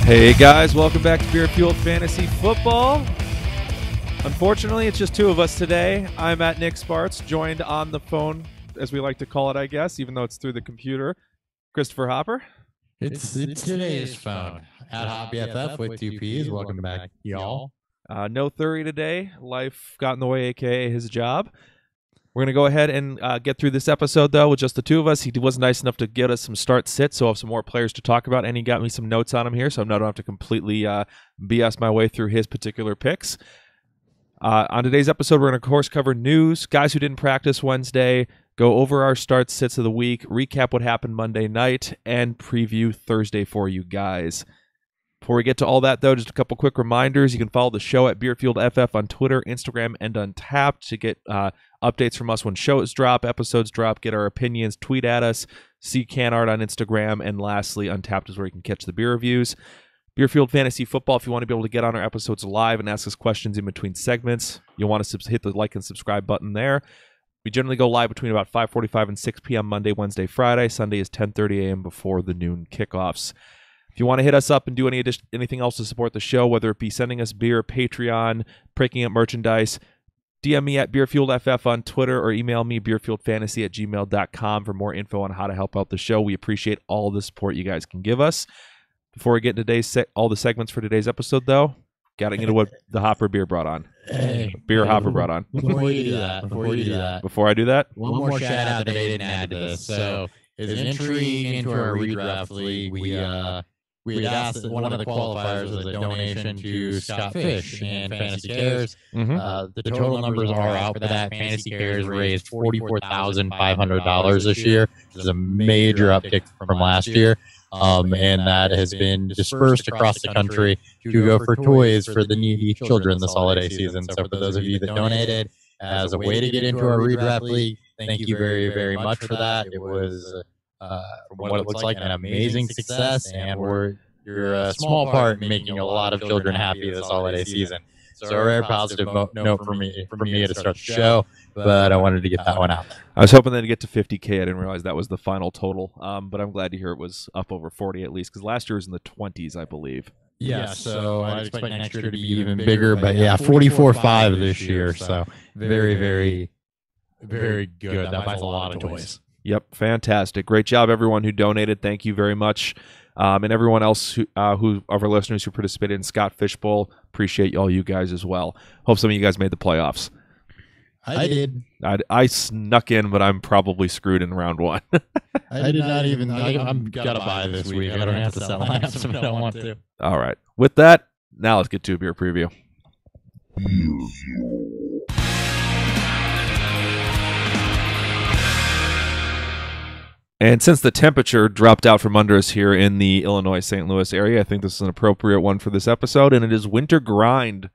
Hey guys, welcome back to Beer Fueled Fantasy Football. Unfortunately, it's just two of us today. I'm at Nick Sparts, joined on the phone, as we like to call it, I guess, even though it's through the computer. Christopher Hopper. It's today's phone. At Hop BFF with two P's. Welcome back, y'all. No Thury today. Life got in the way, aka his job. We're going to go ahead and get through this episode, though, with just the two of us. He was nice enough to get us some start-sits, so I have some more players to talk about, and he got me some notes on him here, so I don't have to completely BS my way through his particular picks. On today's episode, we're going to, of course, cover news, guys who didn't practice Wednesday, go over our start-sits of the week, recap what happened Monday night, and preview Thursday for you guys. Before we get to all that, though, just a couple quick reminders. You can follow the show at BeerfieldFF on Twitter, Instagram, and Untappd to get updates from us when shows drop, episodes drop, get our opinions, tweet at us, see can art on Instagram, and lastly, Untappd is where you can catch the beer reviews. Beerfield Fantasy Football, if you want to be able to get on our episodes live and ask us questions in between segments, you'll want to hit the like and subscribe button there. We generally go live between about 5:45 and 6 p.m. Monday, Wednesday, Friday. Sunday is 10:30 a.m. before the noon kickoffs. If you want to hit us up and do anything else to support the show, whether it be sending us beer, Patreon, picking up merchandise, DM me at BeerfieldFF on Twitter or email me beerfieldfantasy@gmail.com for more info on how to help out the show. We appreciate all the support you guys can give us. Before we get into all the segments for today's episode, though, got to get into what the Hopper beer brought on. Hopper brought on. Before you do that. Before I do that? One more shout out that they didn't add to this. So, as an entry into our redraft league, we had asked that one of the qualifiers was a donation to Scott Fish and Fantasy Cares. The total numbers are out for that. Fantasy Cares raised $44,500 this year, which is a major uptick from last year. And that has been dispersed across the country to go for toys for the needy children this holiday season. So for those of you that donated as a way to get into our redraft league, thank you very, very much for that. It was, from what it looks like, an amazing success, and you're a small part in making a lot of children happy this holiday season. So a very positive note for me to start the show, but I wanted to get that one out. I was hoping that to get to 50K. I didn't realize that was the final total, but I'm glad to hear it was up over 40 at least, because last year was in the 20s, I believe. Yeah, so I'd expect next year to be even bigger, but yeah, 44.5 this year, so very, very, very good. That buys a lot of toys. Yep, fantastic. Great job, everyone who donated. Thank you very much. And everyone else who of our listeners who participated in Scott Fish Bowl, appreciate all you guys as well. Hope some of you guys made the playoffs. I did. I snuck in, but I'm probably screwed in round one. I did not even. I'm gonna buy this week. I don't have to sell lineups if I don't want to. All right. With that, now let's get to a beer preview. And since the temperature dropped out from under us here in the Illinois-St. Louis area, I think this is an appropriate one for this episode, and it is Winter Grind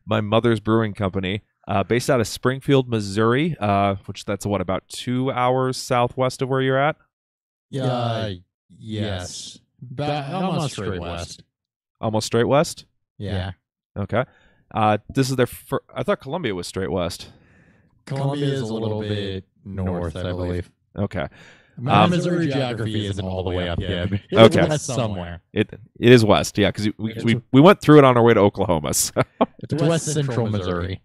by Mother's Brewing Company, based out of Springfield, Missouri, which that's, about 2 hours southwest of where you're at? Yes. Almost straight west. Almost straight west? Yeah. Okay. This is their I thought Columbia was straight west. Columbia is a little bit north, I believe. Okay. My Missouri geography isn't all the way up yet. Okay. It's west somewhere. It is west, yeah, because we went through it on our way to Oklahoma. So. It's west central Missouri.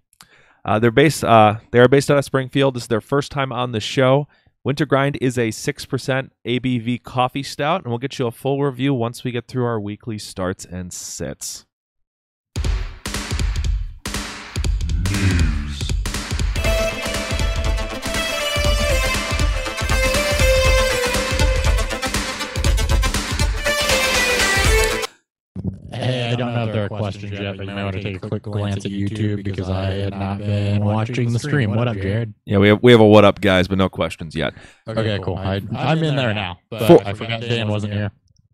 They are based out of Springfield. This is their first time on the show. Winter Grind is a 6% ABV coffee stout, and we'll get you a full review once we get through our weekly starts and sits. Hey, I don't know if there are questions yet, but you might want to take a quick glance at YouTube because I had not been watching the stream. What up, Jared? Yeah, we have a what up, guys, but no questions yet. Okay, cool. I'm in there now, but I forgot Dan wasn't here.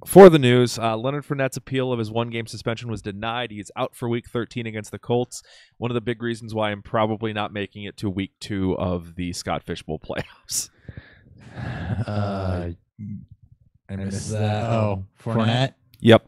For the news, Leonard Fournette's appeal of his one-game suspension was denied. He's out for Week 13 against the Colts. One of the big reasons why I'm probably not making it to Week 2 of the Scott Fish Bowl playoffs. I missed that. Oh, Fournette? Yep.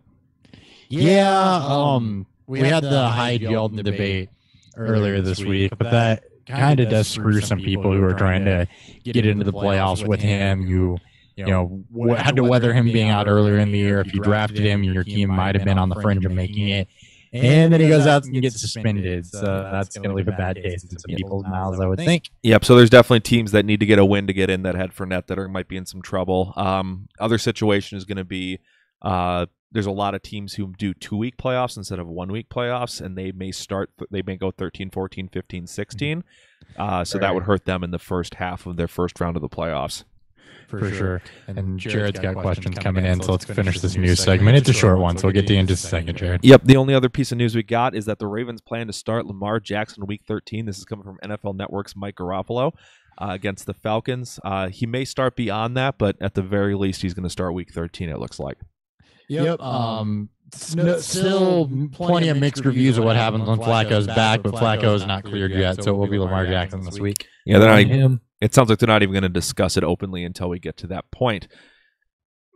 Yeah, we had the Hyde Yeldon debate earlier this week, but that kind of does screw some people who are trying to get into the playoffs with him. You had to weather him being out earlier in the year. If you drafted him, your team might have been on the fringe of making it. And then he goes out and gets suspended. So that's going to leave a bad taste in some people's mouths, I would think. Yep. So there's definitely teams that need to get a win to get in that had Fournette that might be in some trouble. Other situation is going to be there's a lot of teams who do 2-week playoffs instead of 1-week playoffs, and they may go 13, 14, 15, 16. So that would hurt them in the first half of their first round of the playoffs. For sure. And Jared's got questions coming in, so let's finish this news segment. It's a short one, so we'll get to you in just a second, Jared. Yep. The only other piece of news we got is that the Ravens plan to start Lamar Jackson Week 13. This is coming from NFL Network's Mike Garofalo against the Falcons. He may start beyond that, but at the very least, he's going to start Week 13, it looks like. Yep. Still plenty of mixed reviews of what happens when Flacco's back, but Flacco is not cleared yet, so it will be Lamar Jackson this week. Yeah, they're not. It sounds like they're not even going to discuss it openly until we get to that point.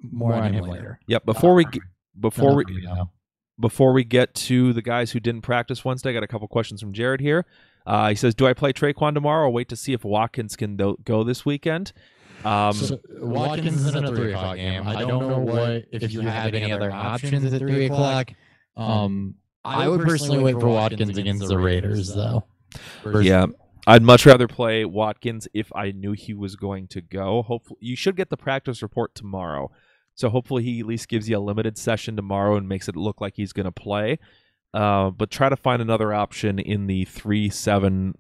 More on him later. Yep. Before we get to the guys who didn't practice Wednesday, I got a couple questions from Jared here. He says, "Do I play Traquan tomorrow or wait to see if Watkins can go this weekend?" So Watkins is in a 3:00 game. I don't know if you have any other options at 3:00. I would personally wait for Watkins against the Raiders, though. Yeah. I'd much rather play Watkins if I knew he was going to go. Hopefully, you should get the practice report tomorrow. So hopefully he at least gives you a limited session tomorrow and makes it look like he's going to play. But try to find another option in the 3-7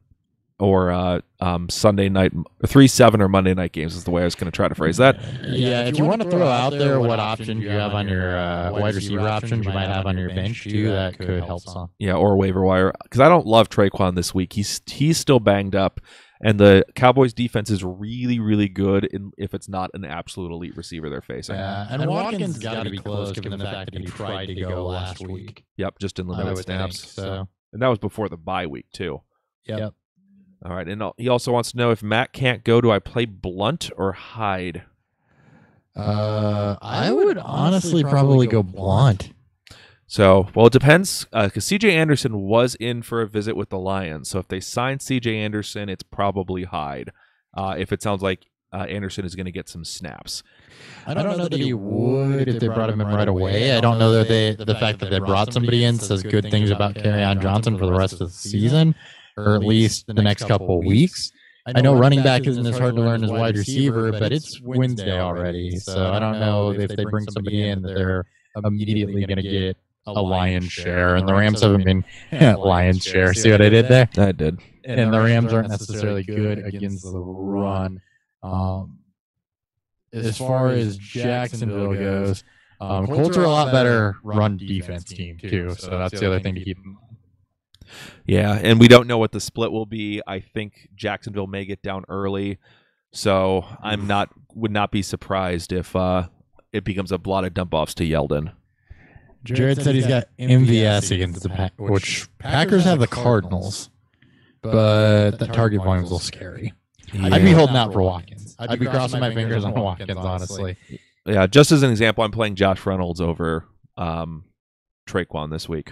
or Sunday night, 3-7 or Monday night games is the way I was going to try to phrase that. Yeah, if you want to throw out there what options you have on your wide receiver options, you might have on your bench too, that could help some. Yeah, or waiver wire, because I don't love Traquan this week. He's still banged up, and the Cowboys defense is really, really good if it's not an absolute elite receiver they're facing. Yeah, and Watkins got to be close given the fact that he tried to go last week. Yep, just in limited snaps. So. And that was before the bye week too. Yep. All right, and he also wants to know if Matt can't go, do I play Blunt or Hyde? I would honestly probably go Blunt. So, well, it depends, because C.J. Anderson was in for a visit with the Lions. So if they sign C.J. Anderson, it's probably Hyde. If it sounds like Anderson is going to get some snaps. I don't know that he would if they brought him in right away. I don't know that the fact that they brought somebody in says good things about Kerryon Johnson for the rest of the season, or at least the next couple of weeks. I know running back isn't as hard to learn as wide receiver, but it's Wednesday already. So I don't know if they bring somebody in that they're immediately going to get a lion's share. And the Rams haven't been lion's share. See what I did there? I did. And the Rams aren't necessarily good against the run. As far as Jacksonville goes, Colts are a lot better run defense team too. So that's the other thing to keep in mind. Yeah, and we don't know what the split will be. I think Jacksonville may get down early, so would not be surprised if it becomes a lot of dump offs to Yeldon. Jared said he's got MVS against the Packers, which Packers have the Cardinals, but that target volume is a little scary. Yeah. I'd be holding out for Watkins. I'd be crossing my fingers on Watkins, honestly. Yeah, just as an example, I'm playing Josh Reynolds over Traquan this week.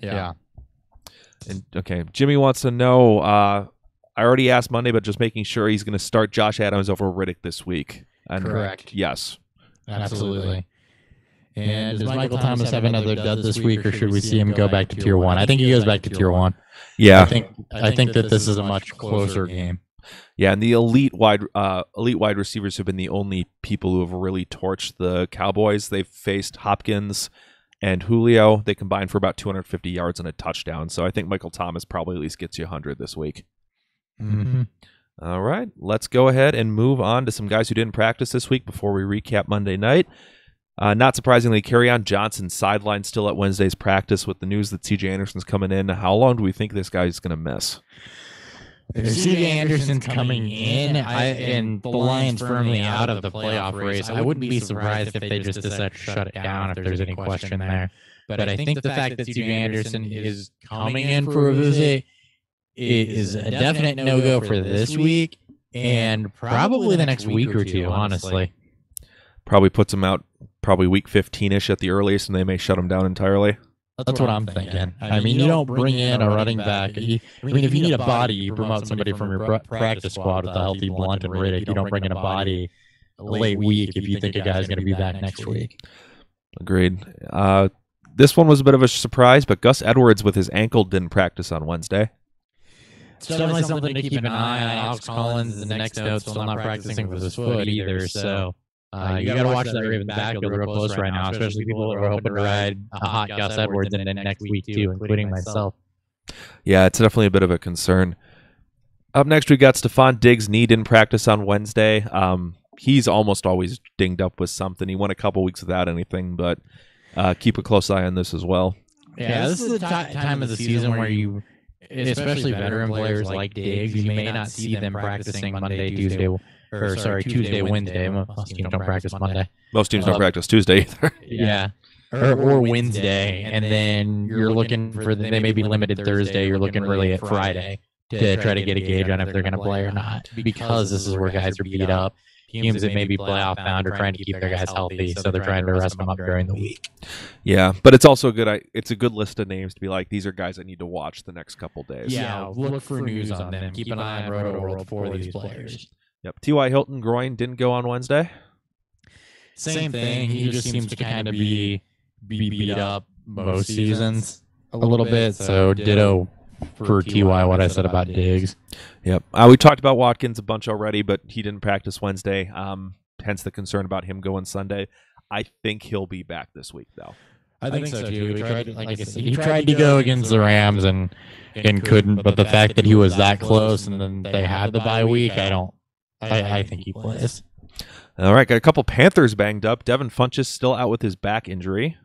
Yeah. And okay, Jimmy wants to know, I already asked Monday, but just making sure he's going to start Josh Adams over Riddick this week. And correct. Yes. Absolutely. And does Michael Thomas have another dud this week, or should we see him go back to Tier 1? I think he goes back to Tier 1. Yeah. I think that this is a much closer game. Yeah, and the elite wide receivers have been the only people who have really torched the Cowboys. They've faced Hopkins and Julio. They combined for about 250 yards and a touchdown. So I think Michael Thomas probably at least gets you 100 this week. Mm-hmm. All right, let's go ahead and move on to some guys who didn't practice this week before we recap Monday night. Not surprisingly, Kerryon Johnson sidelined still at Wednesday's practice with the news that C.J. Anderson's coming in. How long do we think this guy's going to miss? If C.J. Anderson's coming in and the Lions firmly out of the playoff race, I wouldn't be surprised if they just decide to shut it down if there's any question there. But I think the fact that C.J. Anderson is coming in for a visit is a definite no-go for this week and probably the next week or two, honestly. Probably puts him out probably week 15-ish at the earliest, and they may shut him down entirely. That's what I'm thinking. I mean, you don't bring in a running back. I mean, if you need a body, you promote somebody from your practice squad with a healthy Blunt and Riddick. You don't bring in a body late week if you think a guy's going to be back next week. Agreed. This one was a bit of a surprise, but Gus Edwards with his ankle didn't practice on Wednesday. It's definitely something to keep an eye on. Alex Collins, the next note, still not practicing with his foot either. So you got to watch that Ravens backfield real close right now, especially people that were hoping to ride a hot Gus Edwards in next week too, including myself. Yeah, it's definitely a bit of a concern. Up next, we got Stephon Diggs' knee didn't practice on Wednesday. He's almost always dinged up with something. He went a couple weeks without anything, but keep a close eye on this as well. Yeah, this is the time of the season where you, especially veteran players like Diggs, you may not see them practicing Monday, Tuesday, Tuesday, Wednesday. Most teams don't practice Monday. Most teams don't practice Tuesday either. Yeah. Or Wednesday, and then you're looking for they may be limited Thursday. You're looking really at Friday to try to get a gauge on if they're going to play or not, because this is where guys are beat up. Teams that may be playoff bound are trying to keep their guys healthy, so they're trying to rest them up during the week. Yeah, but it's also good. It's a good list of names to be like, these are guys I need to watch the next couple days. Yeah, look for news on them. Keep an eye on Roto World for these players. Yep. T.Y. Hilton groin didn't go on Wednesday. Same thing. He just seems to kind of be beat up most seasons a little bit. So ditto for T.Y. what I said about Diggs. Yep. We talked about Watkins a bunch already, but he didn't practice Wednesday. Hence the concern about him going Sunday. I think he'll be back this week, though. I think so too. He tried to go against the Rams and couldn't. But the fact that he was that close and then they had the bye week, I think he plays. All right, got a couple Panthers banged up. Devin Funchess still out with his back injury.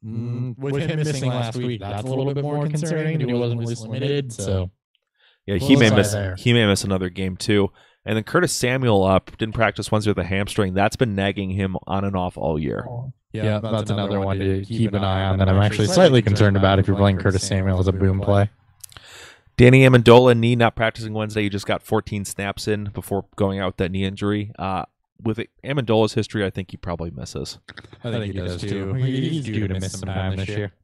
With him missing last week, that's a little bit more concerning. He wasn't limited, so yeah, he may miss another game too. And then Curtis Samuel didn't practice Wednesday with a hamstring. That's been nagging him on and off all year. Yeah, that's another one to keep an eye on that I'm actually slightly concerned about if you're playing Curtis Samuel as a boom play. Danny Amendola, knee not practicing Wednesday. He just got 14 snaps in before going out with that knee injury. With Amendola's history, I think he probably misses. I think he does too. He's due to miss some time this year.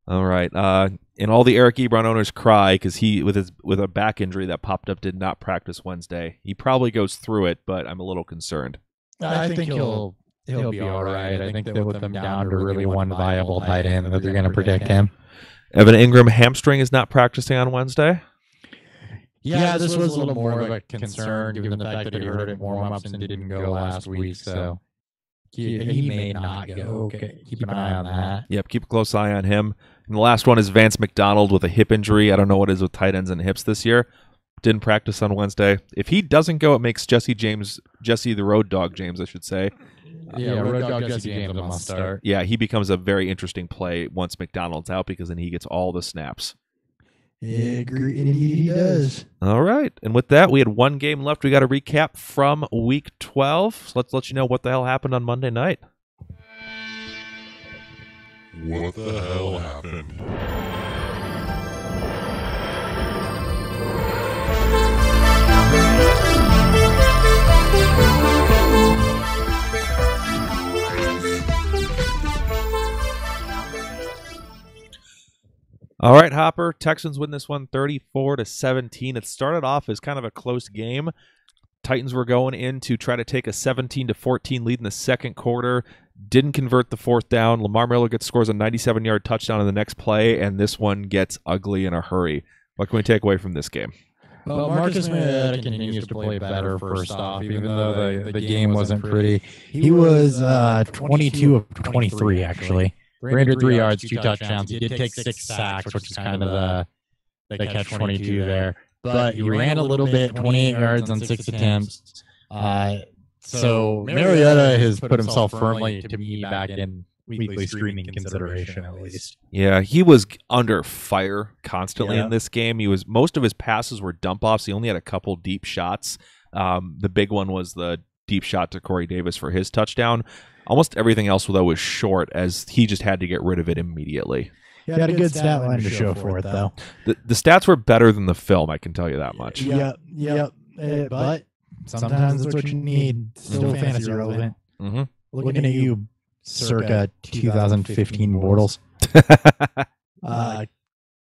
All right. And all the Eric Ebron owners cry because he, with a back injury that popped up, did not practice Wednesday. He probably goes through it, but I'm a little concerned. I think he'll be all right. I think they put them down to really one viable tight end that they're going to protect him. Evan Ingram hamstring is not practicing on Wednesday. Yeah, this was a little more of a concern given the fact that he hurt it warm-ups and didn't go last week. So he may not go. Okay, keep an eye on that. Yep, keep a close eye on him. And the last one is Vance McDonald with a hip injury. I don't know what it is with tight ends and hips this year. Didn't practice on Wednesday. If he doesn't go, it makes Jesse the Road Dog James, I should say. Yeah, Road Dog Jesse James a must start. Yeah, he becomes a very interesting play once McDonald's out because then he gets all the snaps. Yeah, indeed he does. All right. And with that, we had one game left. We got a recap from Week 12. So let's let you know what the hell happened on Monday night. What the hell happened? All right, Hopper. Texans win this one 34-17. It started off as kind of a close game. Titans were going in to try to take a 17-14 lead in the second quarter. Didn't convert the fourth down. Lamar Miller scores a 97-yard touchdown in the next play, and this one gets ugly in a hurry. What can we take away from this game? Well, Marcus Mariota continues to play better first off, even though the game wasn't pretty. He was 22 of 23, actually. 303 yards, 2 touchdowns. He did take 6 sacks, which is kind of the catch-22 there. But he ran a little bit, 28 yards on 6 attempts. So Mariota has put himself firmly, to me, back in weekly streaming consideration, at least. Yeah, he was under fire constantly in this game. Most of his passes were dump-offs. He only had a couple deep shots. The big one was the deep shot to Corey Davis for his touchdown. Almost everything else, though, was short, as he just had to get rid of it immediately. He had a good stat line to show for it, though. The stats were better than the film, I can tell you that much. Yep. But sometimes that's what you need. Still fantasy relevant. Mm-hmm. Looking at you, circa 2015 Bortles.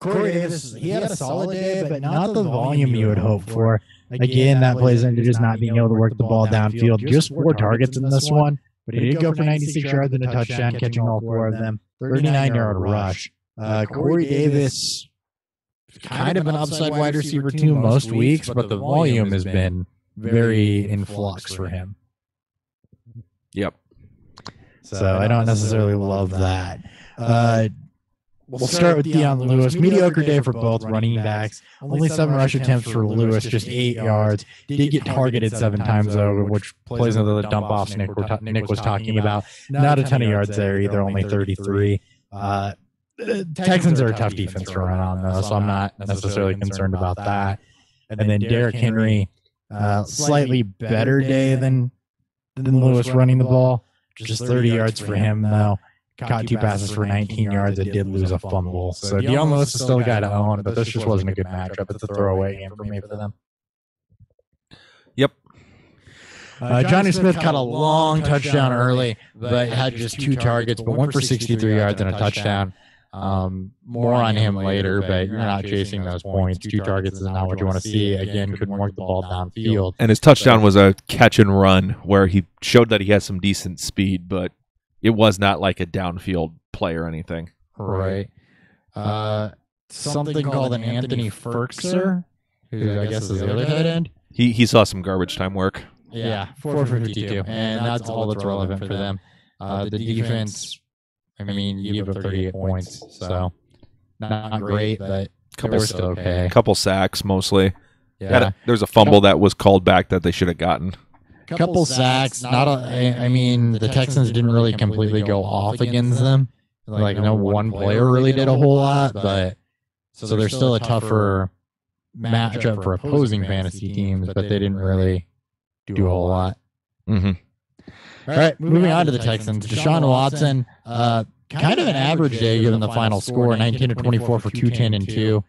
Corey Davis, he had a solid day, but not the volume you would hope for. Again, that plays into just not being able to work the ball downfield. Just 4 targets in this one, but he did go for 96 yards and a touchdown, catching all 4 of them. 39-yard rush. Corey Davis, kind of an upside wide receiver too most weeks, but the volume has been very in flux for him. Yep. So I don't necessarily love that. We'll start with Deion Lewis. Mediocre day for both running backs. Only 7 rush attempts for Lewis, just 8 yards. Did get targeted 7 times over, which plays into the dump offs Nick was talking about. Not a ton of yards there either, only 33. Texans are a tough defense to run on, though, so I'm not necessarily concerned about that. And then Derrick Henry, slightly better day than Lewis running the ball. Just 30 yards for him, though. Caught 2 passes for 19 yards. It did lose a fumble. So Deion Lewis is still a guy to own, but this just wasn't a good matchup. It's a throwaway game for me for them. Yep. Johnny Smith caught a long touchdown early, but had just 2 targets, but went for 63 yards and a touchdown. More on him later, but you're not chasing those points. 2 targets is not what you want to see. Again, couldn't work the ball downfield. And his touchdown was a catch and run where he showed that he has some decent speed, but it was not like a downfield play or anything. Right. Something called an Anthony Ferkser, who I guess is the other tight end. He saw some garbage time work. Yeah, 4 for 52, and that's all that's relevant for them. The defense, I mean, you give up 38 points, so not great, but they were still okay. A couple sacks mostly. Yeah. There's a fumble that was called back that they should have gotten. Couple sacks. I mean, the Texans didn't really completely go off against them. Like, no one player really did a whole lot, but so they're still a tougher matchup for opposing fantasy teams, but they didn't really do a whole lot. Mm-hmm. All right, moving on to the Texans. Deshaun Watson, kind of an average day given the final score, 19 to 24 for 210 and 2.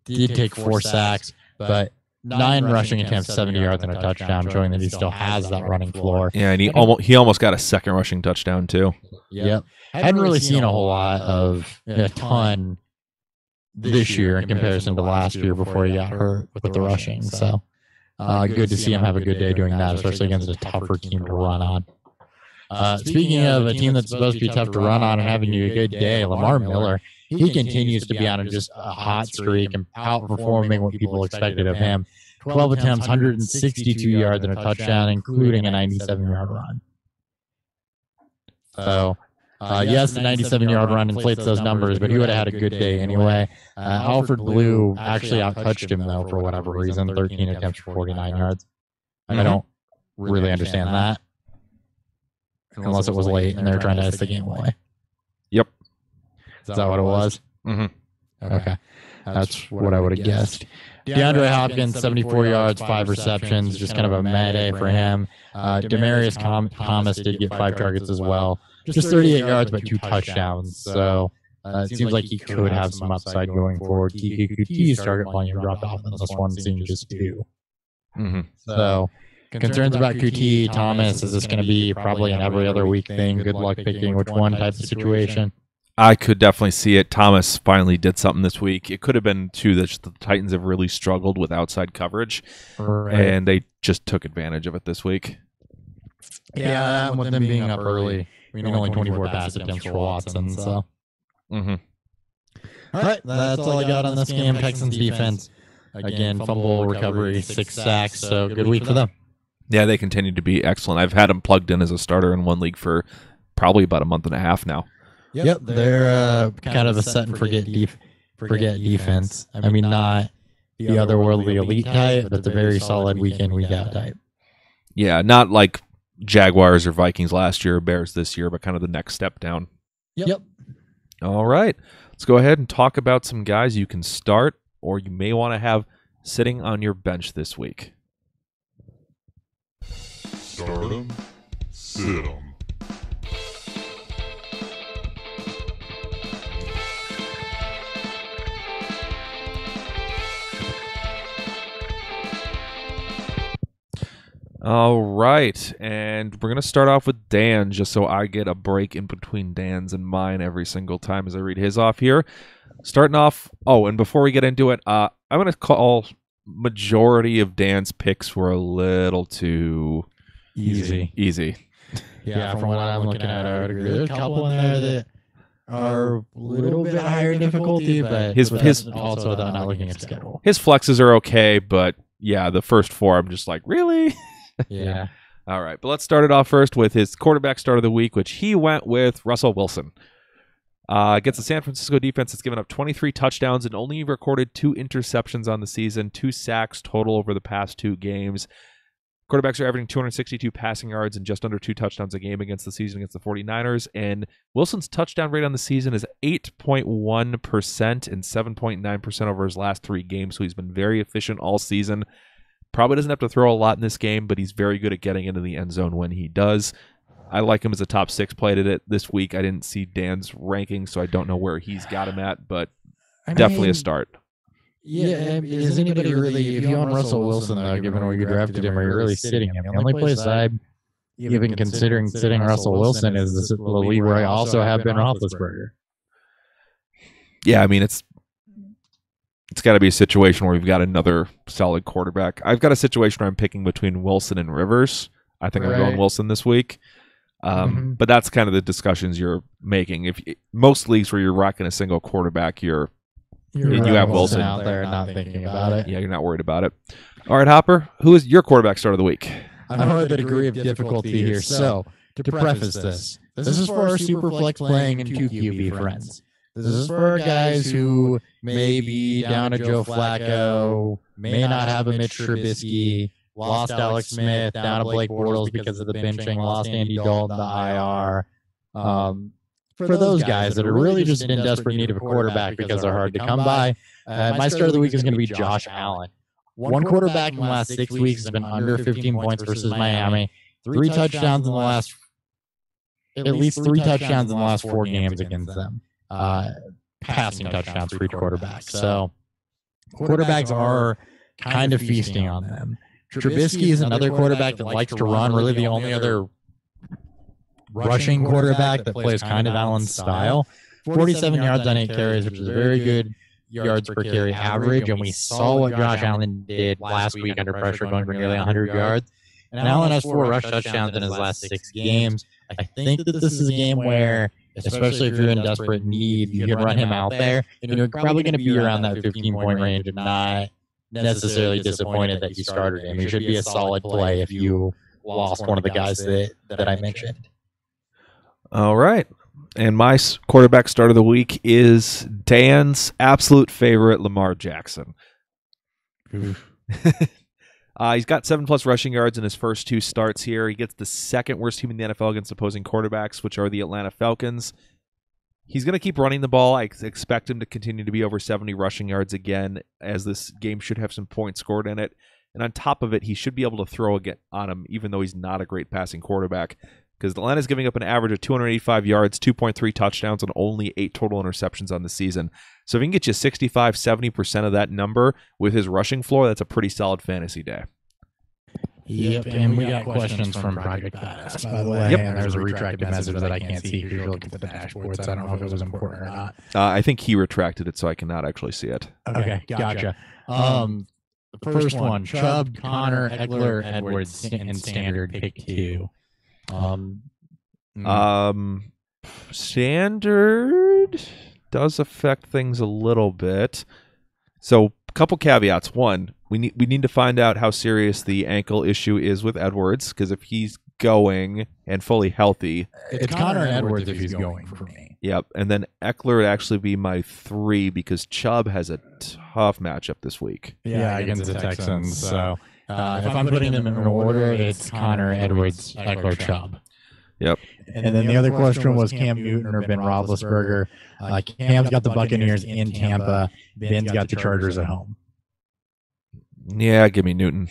Did take 4 sacks, but 9 rushing attempts, 70 yards and a touchdown, showing that he still has that running floor. Yeah, and he almost got a second rushing touchdown too. Yep. Hadn't really seen a whole lot of a ton this year in comparison to last year before he got hurt with the rushing. So good to see him have a good day doing that, especially against a tougher team to run on. Speaking of a team that's supposed to be tough to run on and having a good day, Lamar Miller, he continues to be on just a hot streak and outperforming what people expected of him. 12 attempts, 162 yards and a touchdown, including a 97-yard run. So, yes, the 97-yard run inflates those numbers, but he would have had a good day anyway. Alfred Blue actually outtouched him, though, for whatever reason, 13 attempts for 49 yards. I don't really understand that, unless it was late and they're trying to ice the game away. Yep. Is that what it was? Mm-hmm. Okay. That's what I would have guessed. DeAndre Hopkins, 74 yards, 5 receptions, just kind of a mad day for him. Demarius Thomas did get 5 targets as well. Just 38 yards, but 2 touchdowns. So it seems like he could have some upside going forward. Kiku's target volume dropped off in this one, seeing just 2. Mm-hmm. So concerns about QT, Thomas, is this going to be probably an every other week thing? Good luck picking which one type of situation. I could definitely see it. Thomas finally did something this week. It could have been, too, that the Titans have really struggled with outside coverage, and they just took advantage of it this week. Yeah, with them being up early. I mean, only 24 pass attempts for Watson, so. Mm-hmm. All right, that's all I got on this game. Texans defense, again, fumble recovery, 6 sacks, so good week for them. Yeah, they continue to be excellent. I've had them plugged in as a starter in one league for probably about a month and a half now. Yep, they're kind of a set and forget defense. I mean, not the otherworldly elite type, but it's a very solid week in, week out type. Yeah, not like Jaguars or Vikings last year, or Bears this year, but kind of the next step down. Yep. All right, let's go ahead and talk about some guys you can start or you may want to have sitting on your bench this week. Start 'em, sit 'em. All right, and we're going to start off with Dan, just so I get a break in between Dan's and mine every single time as I read his off here. Starting off, and before we get into it, I'm going to call majority of Dan's picks were a little too Easy. Yeah, from what I'm looking at, I would agree. There's a couple in there that are a little bit higher difficulty, but His also not looking at schedule. His flexes are okay, but yeah, the first 4 I'm just like, really? Yeah. All right, but let's start it off first with his quarterback start of the week, which he went with Russell Wilson. Against the San Francisco defense, it's given up 23 touchdowns and only recorded 2 interceptions on the season, 2 sacks total over the past 2 games. Quarterbacks are averaging 262 passing yards and just under 2 touchdowns a game against the 49ers. And Wilson's touchdown rate on the season is 8.1% and 7.9% over his last 3 games. So he's been very efficient all season. Probably doesn't have to throw a lot in this game, but he's very good at getting into the end zone when he does. I like him as a top 6 play this week. I didn't see Dan's ranking, so I don't know where he's got him at, but definitely a start. Yeah, is anybody really, if you own Russell Wilson, though, given where you drafted him, are you really sitting him? The only place I'm even considering sitting Russell Wilson is the league where I also have Ben Roethlisberger. Yeah, I mean, it's got to be a situation where we've got another solid quarterback. I've got a situation where I'm picking between Wilson and Rivers. I think I'm going Wilson this week. But that's kind of the discussions you're making. If most leagues where you're rocking a single quarterback, you have Wilson out there not thinking about it. Yeah, you're not worried about it. All right, Hopper, who is your quarterback start of the week? I know the degree of difficulty here. So, to preface this is for our super flex playing and 2 QB friends. This is for guys who may be down to Joe Flacco, may not have a Mitch Trubisky, lost Alex Smith, down to Blake Bortles because of the benching, lost Andy Dalton to IR. For those guys that are really just in desperate need of a quarterback because they're hard to come by, my start of the week is going to be Josh Allen. One quarterback in the last 6 weeks has been under 15 points versus Miami. 3 touchdowns in the last, at least 3 touchdowns in the last 4 games against them. Passing touchdowns for each quarterback. So quarterbacks are kind of feasting on them. Trubisky is another quarterback that likes to run. Really, the only other rushing quarterback that plays kind of Allen's style. 47 yards on 8 carries, which is a very good yards per carry average. And we saw what Josh Allen did last week under pressure, going for nearly 100 yards. And Allen has 4 rush touchdowns in his last 6 games. I think that this is a game where, especially if you're in desperate need, you can run him out there, and you're probably going to be around that 15-point range and not necessarily disappointed that you started him. He should be a solid play if you lost one of the guys that I mentioned. All right. And my quarterback start of the week is Dan's absolute favorite, Lamar Jackson. He's got 7+ rushing yards in his first 2 starts here. He gets the 2nd worst team in the NFL against opposing quarterbacks, which are the Atlanta Falcons. He's going to keep running the ball. I expect him to continue to be over 70 rushing yards again, as this game should have some points scored in it. And on top of it, he should be able to throw again on him, even though he's not a great passing quarterback, because Atlanta's giving up an average of 285 yards, 2.3 touchdowns, and only 8 total interceptions on the season. So if he can get you 65, 70% of that number with his rushing floor, that's a pretty solid fantasy day. Yep, and we got questions from Project Badass, by the way. Yep. And there's a retracted message that I can't see because you're looking at the dashboard, so I don't know if it was important or not. I think he retracted it, so I cannot actually see it. Okay, gotcha. The first one, Chubb, Connor, Eckler, Edwards, and Standard pick 2. Standard does affect things a little bit. So, a couple caveats. One, we need to find out how serious the ankle issue is with Edwards, because if he's going and fully healthy, it's Connor and Edwards if he's going for me. Yep, and then Eckler would actually be my 3 because Chubb has a tough matchup this week. Yeah, against the Texans. So if I'm putting them in order, it's Connor, Edwards, Eckler, Chubb. Yep. And then the other question was Cam Newton or Ben Roethlisberger. Cam's got the Buccaneers in Tampa. Ben's got the Chargers at home. Yeah, give me Newton.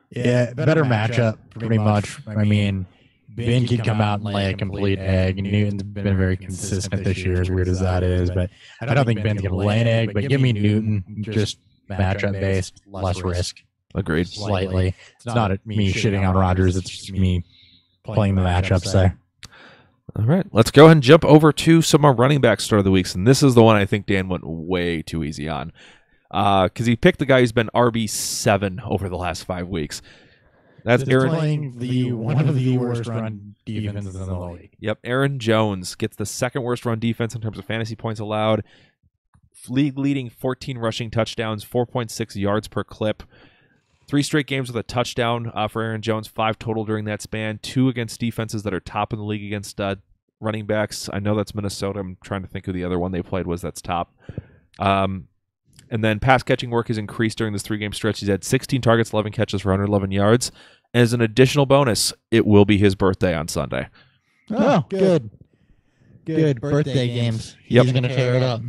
Yeah, better matchup, pretty much. I mean, Ben could come out and lay a complete egg. Newton's been very consistent this year, as weird as that is. But I don't think Ben's going to lay an egg. But give me Newton, just matchup-based, less risk. Agreed. Slightly. It's not me shitting on Rodgers. It's just me playing the matchups there. All right, let's go ahead and jump over to some more running back start of the weeks. And this is the one I think Dan went way too easy on. because he picked the guy who's been RB7 over the last 5 weeks. That's They're Aaron. playing one of the worst run defenses in the league. Yep, Aaron Jones gets the second worst run defense in terms of fantasy points allowed. League leading 14 rushing touchdowns, 4.6 yards per clip. 3 straight games with a touchdown for Aaron Jones, 5 total during that span. 2 against defenses that are top in the league against running backs. I know that's Minnesota. I'm trying to think who the other one they played was that's top. And then pass catching work has increased during this 3-game stretch. He's had 16 targets, 11 catches for 111 yards. And as an additional bonus, it will be his birthday on Sunday. Oh, good. Good birthday games. Yep. He's going to tear it up.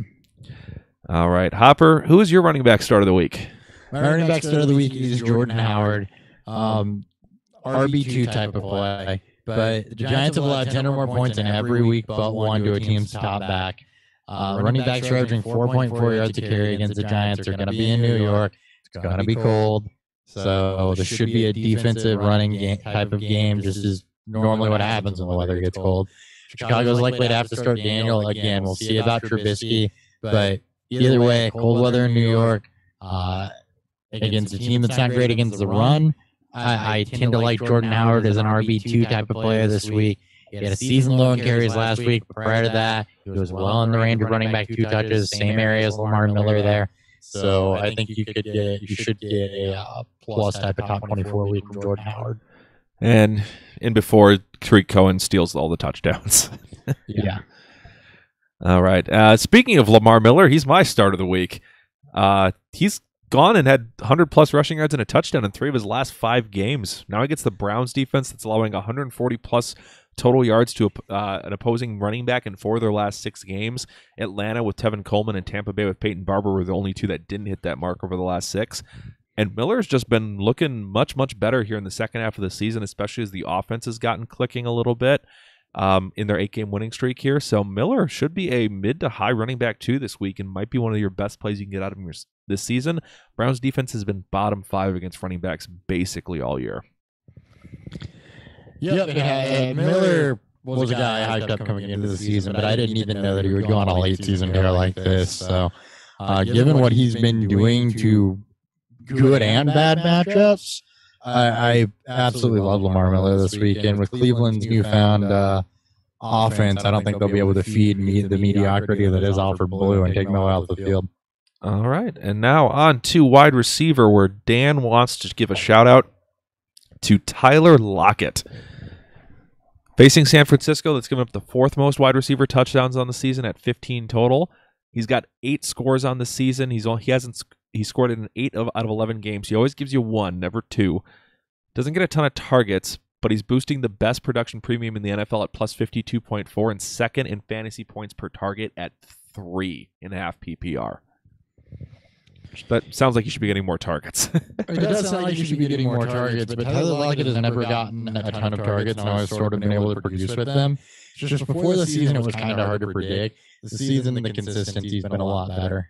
All right, Hopper, who is your running back start of the week? My running back start of the week is Jordan Howard. RB2 type of play. But the Giants have allowed 10 or more points in every week but one to a team's top back. Running backs are averaging 4.4 yards a carry against the Giants. They're going to be in New York. It's going to be cold. So this should be a defensive running type of game, just as normally what happens when the weather gets cold. Chicago's likely to have to start Daniel again. We'll see about Trubisky. But either way, cold weather in New York against a team that's not great against the run. I tend to like Jordan Howard as an RB2 type of player this week. He had a season low in carries last week, but prior to that, he was well in the range of running back 2 touches, same area as Lamar Miller there. So I think you should get a plus type of top 24 week from Jordan Howard. And in before, Tariq Cohen steals all the touchdowns. Yeah. All right. Speaking of Lamar Miller, he's my start of the week. He's gone and had 100-plus rushing yards and a touchdown in 3 of his last 5 games. Now he gets the Browns defense that's allowing 140-plus total yards to an opposing running back in 4 of their last 6 games. Atlanta with Tevin Coleman and Tampa Bay with Peyton Barber were the only 2 that didn't hit that mark over the last 6. And Miller's just been looking much, much better here in the second half of the season, especially as the offense has gotten clicking a little bit in their 8-game winning streak here. So Miller should be a mid to high running back 2 this week and might be one of your best plays you can get out of him this season. Browns defense has been bottom 5 against running backs basically all year. Yep. Miller was a guy I hyped up coming into the season, but I didn't even know that he would go on a late season tear like this. So given what he's been doing to good and bad matchups, I absolutely love Lamar Miller this weekend. With Cleveland's newfound offense, I don't think they'll be able to feed the mediocrity that is Alfred Blue and take Miller out of the field. All right, and now on to wide receiver, where Dan wants to give a shout-out to Tyler Lockett. Facing San Francisco, that's given up the 4th most wide receiver touchdowns on the season at 15 total. He's got 8 scores on the season. He scored in 8 out of 11 games. He always gives you 1, never 2. Doesn't get a ton of targets, but he's boosting the best production premium in the NFL at plus 52.4 and second in fantasy points per target at 3.5 PPR. That sounds like you should be getting more targets. It does sound like you should be getting more targets, but Tyler Lockett has never gotten a ton of targets and always sort of been able to produce with them. Just before the season, it was kind of hard to predict. The season, the consistency's been a lot better.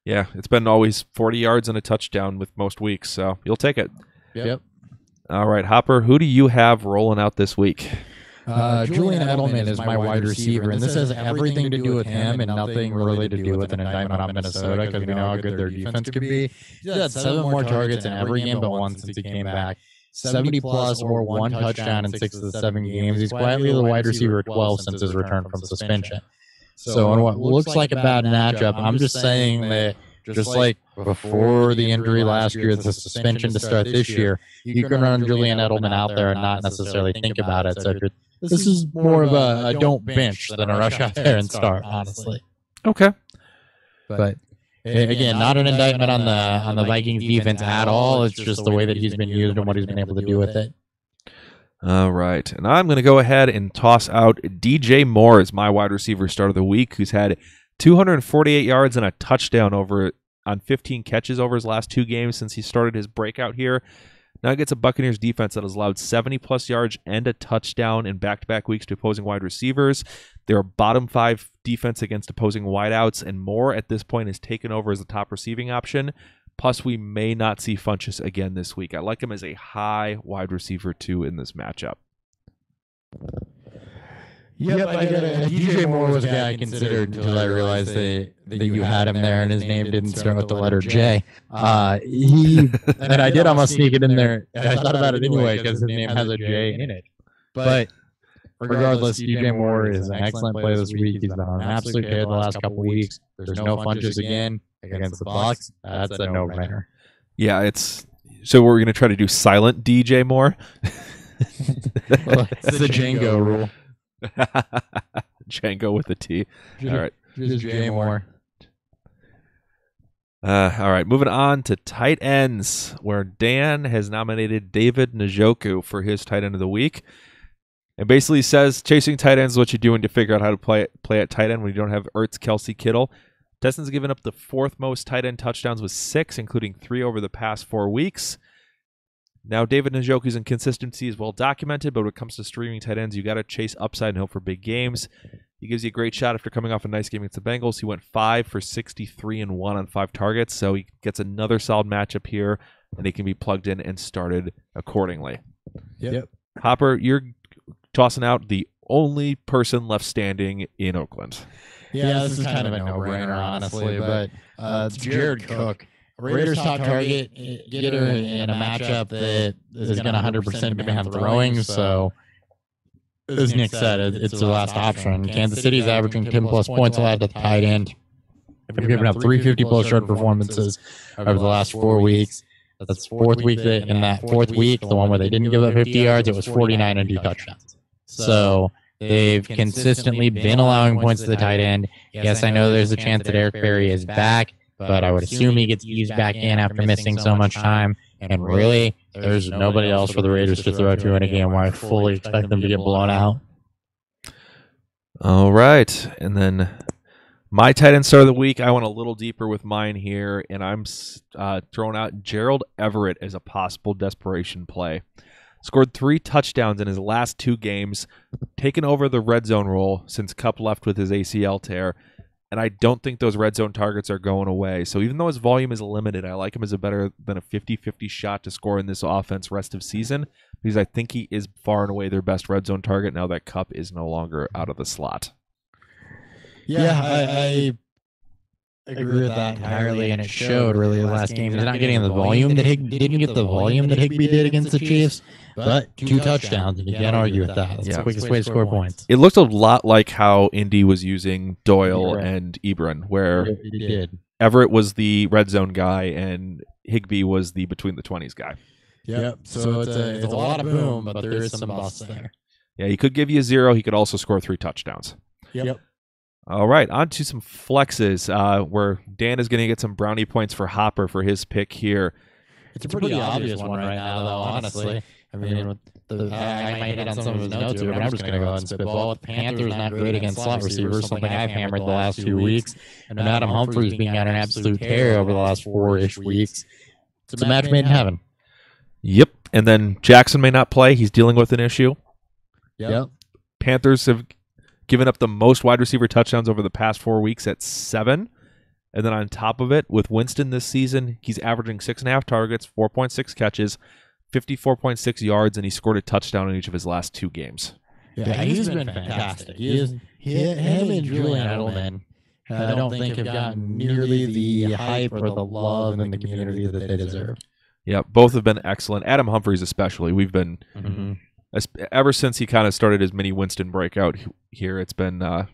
Yeah, it's been always 40 yards and a touchdown with most weeks, so you'll take it. Yep. All right, Hopper, who do you have rolling out this week? Julian Edelman is my wide receiver, and this has everything to do with him and nothing really to do with an indictment on Minnesota because we know how good their defense could be. He's had 7 more targets in every game but 1 since he came back. 70-plus or 1 touchdown in 6 of the 7 games. He's quietly the wide receiver 12 since his return from suspension. So in what looks like a bad matchup, I'm just saying that just like before the injury last year, the suspension to start this year, you can run Julian Edelman out there and not necessarily think about it. So this is more of a don't bench than a rush out there and start, honestly. Okay. But again, not an indictment on the Vikings defense at all. It's just the way that he's been used and what he's been able to do with it. All right. And I'm going to go ahead and toss out DJ Moore as my wide receiver start of the week, who's had 248 yards and a touchdown on 15 catches over his last 2 games since he started his breakout here. Now he gets a Buccaneers defense that has allowed 70-plus yards and a touchdown in back-to-back weeks to opposing wide receivers. They're a bottom 5 defense against opposing wideouts, and Moore at this point is taken over as the top receiving option. Plus, we may not see Funchess again this week. I like him as a high wide receiver 2 in this matchup. Yep, I got it. DJ Moore was a guy I considered until I realized that you had him there and his name didn't start with the letter J. And I did almost sneak it in there. I thought about it anyway because his name has a J in it. But regardless, DJ Moore is an excellent play this week. He's been on an absolute tear the last couple weeks. There's no punches again against the Bucs. That's a no-brainer. Yeah, so we're gonna try to do silent DJ Moore. It's the Django rule. Django with a T. All right. Just J Moore. All right, moving on to tight ends, where Dan has nominated David Njoku for his tight end of the week. And basically says chasing tight ends is what you're doing to figure out how to play at tight end when you don't have Ertz, Kelsey, Kittle. Destin's given up the fourth most tight end touchdowns with 6, including 3 over the past 4 weeks. Now, David Njoku's inconsistency is well documented, but when it comes to streaming tight ends, you got to chase upside and hope for big games. He gives you a great shot after coming off a nice game against the Bengals. He went 5 for 63 and 1 on 5 targets, so he gets another solid matchup here, and he can be plugged in and started accordingly. Yep. Hopper, you're tossing out the only person left standing in Oakland. Yeah, this is kind of a no-brainer, honestly, but it's Jared Cook. Raiders' top target getter in a matchup that is going to 100% demand throwing, so as Nick said, it's the last option. Kansas City's averaging 10-plus points allowed to the tight end. They've given up 350-plus short performances over the last 4 weeks. That's fourth week. In that fourth week, the one where they didn't give up 50 yards, it was 49 and 2 touchdowns. So they've consistently been allowing points to the tight end. Yes, I know there's a chance that Eric Berry is back, but I would assume he gets eased back in after missing so much time. And really, there's nobody else for the Raiders to throw to in a game where I fully expect them to get blown out. All right. And then my tight end start of the week, I went a little deeper with mine here, and I'm throwing out Gerald Everett as a possible desperation play. Scored 3 touchdowns in his last 2 games, taken over the red zone role since Kupp left with his ACL tear, and I don't think those red zone targets are going away. So even though his volume is limited, I like him as a better than a 50-50 shot to score in this offense rest of season, because I think he is far and away their best red zone target now that Kupp is no longer out of the slot. Yeah, I agree with that entirely, and it showed really the last game. He's not getting the volume that didn't get the volume that Higbee did against the Chiefs, but 2 touchdowns, and you can't argue with that. That's the quickest way to score points. It looked a lot like how Indy was using Doyle and Ebron, where It did. Everett was the red zone guy and Higbee was the between the 20s guy. Yep. So it's a lot of boom, but there is some busts there. Yeah, he could give you a 0. He could also score 3 touchdowns. Yep. All right, on to some flexes where Dan is going to get some brownie points for Hopper for his pick here. It's a pretty obvious one right now, though, honestly. I mean, I might hit on some of his notes here, but I'm just going to go ahead and spitball. The Panthers not great against slot receivers, something I've hammered the last 2 weeks. And Adam Humphries being on an absolute tear over the last 4-ish weeks. It's a match made in heaven. Yep, and then Jackson may not play. He's dealing with an issue. Yep. Panthers have given up the most wide receiver touchdowns over the past 4 weeks at 7. And then on top of it, with Winston this season, he's averaging 6.5 targets, 4.6 catches, 54.6 yards, and he scored a touchdown in each of his last 2 games. Yeah, he's been fantastic. Him and Julian Edelman, I don't think have gotten nearly the hype or the love in the community that they deserve. Yeah, both have been excellent. Adam Humphries especially. We've been... Mm-hmm. Ever since he kind of started his mini Winston breakout here, it's been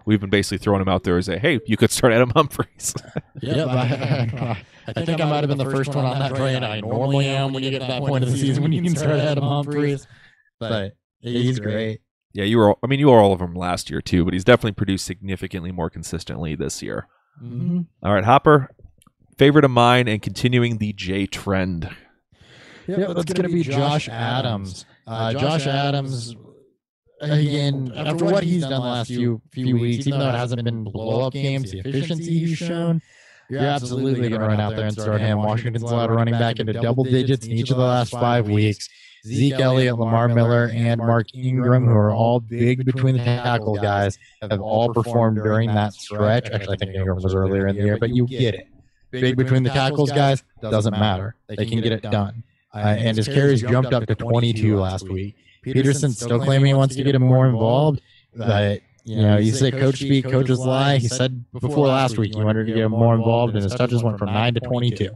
we've been basically throwing him out there as a, hey, you could start Adam Humphries. I think I might have been the first one on that train. I normally am when you get to that point of the season when you can start Adam Humphries, but he's great. Yeah, you were all of them last year too, but he's definitely produced significantly more consistently this year. Mm-hmm. All right, Hopper, favorite of mine and continuing the J trend. Yeah, that's going to be Josh Adams. Josh Adams, again, after what he's done the last few weeks, even though it hasn't been blow-up games, the efficiency he's shown, you're absolutely going to run out there and start him. Washington's allowed a running back into double digits in each of the last 5 weeks. Zeke Elliott, Lamar Miller, and Mark Ingram, who are all big between the tackle guys, have all performed during that stretch. Actually, I think Ingram was earlier in the year, but you get it. Big between the tackles guys, doesn't matter. They can get it done. And his carries jumped up to 22 last week. Peterson's still claiming he wants to get him more involved. that, you say coach speak, coaches lie. He said before last week he wanted to get more involved, and his touches went from 9 to 22.